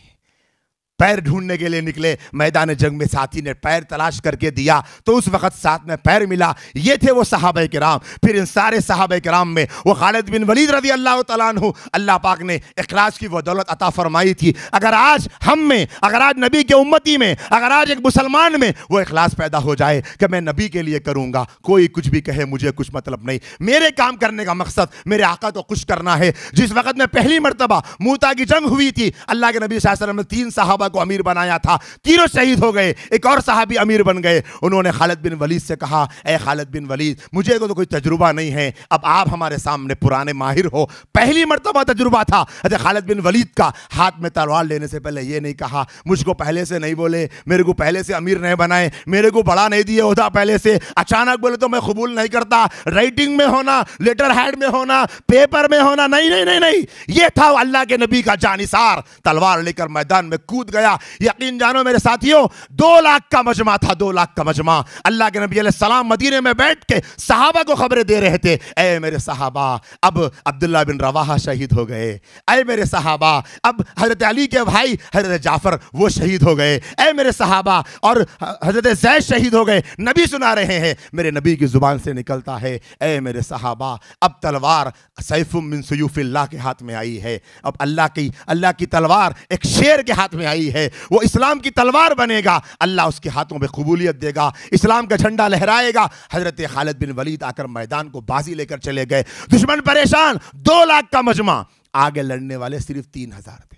[SPEAKER 3] पैर ढूंढने के लिए निकले मैदान जंग में, साथी ने पैर तलाश करके दिया तो उस वक्त साथ में पैर मिला। ये थे वो सहाबा किराम। फिर इन सारे सहाबा किराम में वो खालिद बिन वलीद रज़ी अल्लाह तआला अन्हु, अल्लाह पाक ने इखलास की वो दौलत अता फरमाई थी। अगर आज हम में, अगर आज नबी के उम्मती में, अगर आज एक मुसलमान में वो इखलास पैदा हो जाए कि मैं नबी के लिए करूँगा, कोई कुछ भी कहे मुझे कुछ मतलब नहीं, मेरे काम करने का मकसद मेरे आका को खुश करना है। जिस वक्त में पहली मरतबा मूता की जंग हुई थी, अल्लाह के नबी सल्लल्लाहु अलैहि वसल्लम ने 3 सहाबा को अमीर बनाया था, तीनों शहीद हो गए। एक और सहाबी अमीर बन गए। उन्होंने खालिद बिन वलीद से कहा, ए खालिद बिन वलीद, मुझे तो कोई तजुर्बा नहीं है, अब आप हमारे सामने पुराने माहिर हो, पहली मर्तबा तजुर्बा था। अरे खालिद बिन वलीद का हाथ में तलवार लेने से पहले ये नहीं कहा, मुझको पहले से नहीं बोले, मेरे को पहले से अमीर नहीं बनाए, मेरे को बड़ा नहीं दिए होता पहले से, अचानक बोले तो मैं कबूल नहीं करता। राइटिंग में होना, लेटर हेड में होना, पेपर में होना, नहीं, ये था अल्लाह के नबी का जानिसार। तलवार लेकर मैदान में कूद गया। यकीन जानो मेरे साथियों, 2 लाख का मजमा था, 2 लाख का मजमा। अल्लाह के नबी अलैहिस्सलाम मदीने में बैठ के सहाबा को खबरें दे रहे थे, ऐ मेरे सहाबा, अब अब्दुल्ला बिन रवाहा शहीद हो गए, ऐ मेरे सहाबा, अब हजरत अली के भाई हजरत जाफर वो शहीद हो गए, ऐ मेरे सहाबा, और हजरत जैद शहीद हो गए। नबी सुना रहे हैं, मेरे नबी की जुबान से निकलता है, ऐ मेरे सहाबा, अब तलवार सैफुम मिन सुयूफिल्लाह के हाथ में आई है। अब अल्लाह की तलवार एक शेर के हाथ में आई है। वो इस्लाम की तलवार बनेगा, अल्लाह उसके हाथों में कबूलियत देगा, इस्लाम का झंडा लहराएगा। हजरत खालिद बिन वलीद आकर मैदान को बाजी लेकर चले गए। दुश्मन परेशान, 2 लाख का मजमा, आगे लड़ने वाले सिर्फ 3000 थे।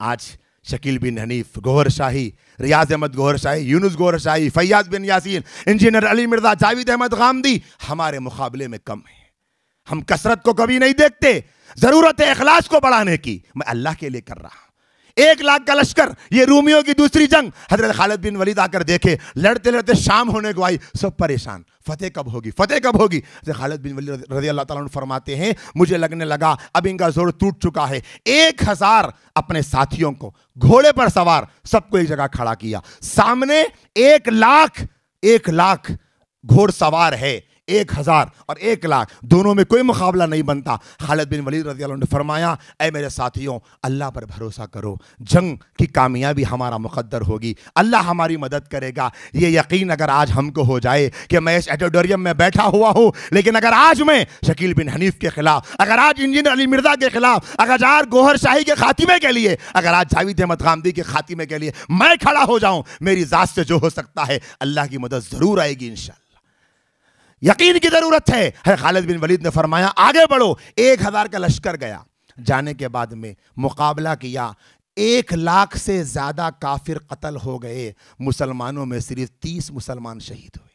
[SPEAKER 3] आज शकील बिन हनीफ गौहर शाही, रियाज अहमद गौहर शाही, यूनुस गौहर शाही, फैयाज बिन यासीन, इंजीनियर अली मिर्जा, जावेद अहमद गामदी हमारे मुकाबले में कम है। हम कसरत को कभी नहीं देखते, जरूरत है इखलास को बढ़ाने की, मैं अल्लाह के लिए कर रहा हूं। 1 लाख का लश्कर, ये रूमियों की दूसरी जंग, हजरत खालिद बिन वलीद आकर देखे, लड़ते लड़ते शाम होने को आई, सब परेशान, फतेह कब होगी, फतेह कब होगी। हजरत खालिद बिन वलीद रज़ी अल्लाह ताला अन्हु फरमाते हैं, मुझे लगने लगा अब इनका जोर टूट चुका है। 1000 अपने साथियों को घोड़े पर सवार सबको एक जगह खड़ा किया, सामने 1 लाख घोड़सवार है, 1000 और 1 लाख, दोनों में कोई मुकाबला नहीं बनता। खालिद बिन वलीद रज़ी अल्लाह अन्हु ने फरमाया, ऐ मेरे साथियों, अल्लाह पर भरोसा करो, जंग की कामयाबी हमारा मुकद्दर होगी, अल्लाह हमारी मदद करेगा। ये यकीन अगर आज हमको हो जाए कि मैं इस ऑडिटोरियम में बैठा हुआ हूँ, लेकिन अगर आज मैं शकील बिन हनीफ के खिलाफ, अगर आज इंजीनियर अली मिर्जा के खिलाफ, अगर आज गौहर शाही के खातिमे के लिए, अगर आज जावेद अहमद गामदी के खातिमे के लिए मैं खड़ा हो जाऊं, मेरी जात से जो हो सकता है, अल्लाह की मदद जरूर आएगी इंशाअल्लाह। यकीन की जरूरत है। खालिद बिन वलीद ने फरमाया, आगे बढ़ो। 1000 का लश्कर गया, जाने के बाद में मुकाबला किया, 1 लाख से ज्यादा काफिर कत्ल हो गए, मुसलमानों में सिर्फ 30 मुसलमान शहीद हुए।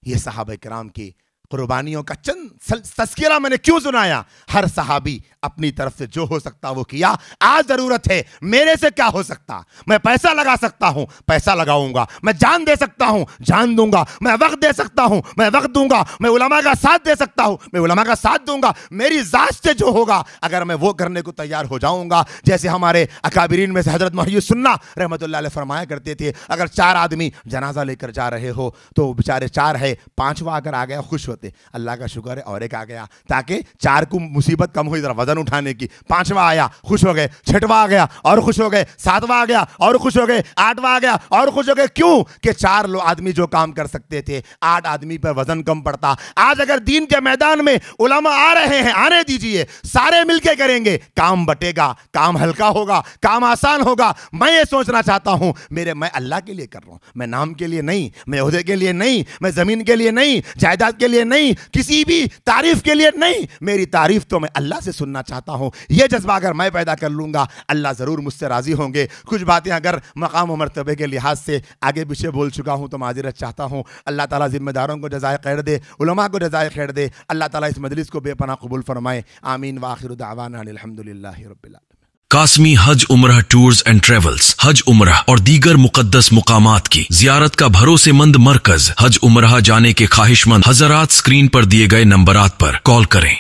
[SPEAKER 3] ये सहाबा किराम की कुर्बानियों का चंद तस्किरा मैंने क्यों सुनाया। हर सहाबी अपनी तरफ से जो हो सकता वो किया। आज जरूरत है, मेरे से क्या हो सकता, मैं पैसा लगा सकता हूं, पैसा लगाऊंगा, मैं जान दे सकता हूं, जान दूंगा, मैं वक्त दे सकता हूं, मैं वक्त दूंगा, मैं उलमा का साथ दे सकता हूं, मैं उलमा का साथ दूंगा। मेरी जात से जो होगा अगर मैं वो करने को तैयार हो जाऊंगा, जैसे हमारे अकाबिरीन में से हजरत मुहय्यिद सुन्ना रहमतुल्लाह अलैह फरमाया करते थे, अगर 4 आदमी जनाजा लेकर जा रहे हो तो बेचारे 4 है, 5वां अगर आ गया खुश होते, अल्लाह का शुक्र है और एक आ गया, ताकि 4 को मुसीबत कम हुई, वजन उठाने की। 5वां आया, खुश हो गए, 6वां आ गया और खुश हो गए, 7वां आ गया और खुश हो गए, 8वां आ गया और खुश हो गए। क्यों कि 4 आदमी जो काम कर सकते थे, 8 आदमी पर वजन कम पड़ता। आज अगर दीन के मैदान में उलमा आ रहे हैं, आने दीजिए, सारे मिलके करेंगे, काम बटेगा, काम हल्का होगा, काम आसान होगा। मैं ये सोचना चाहता हूं, मैं अल्लाह के लिए कर रहा हूं, मैं नाम के लिए नहीं, मैं ओहदे के लिए नहीं, मैं जमीन के लिए नहीं, जायदाद के लिए नहीं, किसी भी तारीफ के लिए नहीं, मेरी तारीफ तो मैं अल्लाह से सुनना चाहता हूं। यह जज्बा अगर मैं पैदा कर लूंगा, अल्लाह जरूर मुझसे राजी होंगे। कुछ बातें अगर मकाम और मर्तबे के लिहाज से आगे पीछे बोल चुका हूं तो माजरत चाहता हूं। अल्लाह ताला जिम्मेदारों को जज़ाए खैर दे, उलमा को जज़ाए खैर दे। अल्लाह ताला इस मजलिस को बेपनाह कबूल फरमाए। आमीन व आखिरु दावाना अल्हम्दुलिल्लाहि रब्बिल आलमीन।
[SPEAKER 4] कासमी हज उम्रह टूर्स एंड ट्रेवल्स हज उम्रह और दीगर मुकद्दस मुकामात की जियारत का भरोसेमंद मरकज। हज उम्रह जाने के ख्वाहिशमंद हजरात स्क्रीन पर दिए गए नंबरात पर कॉल करें।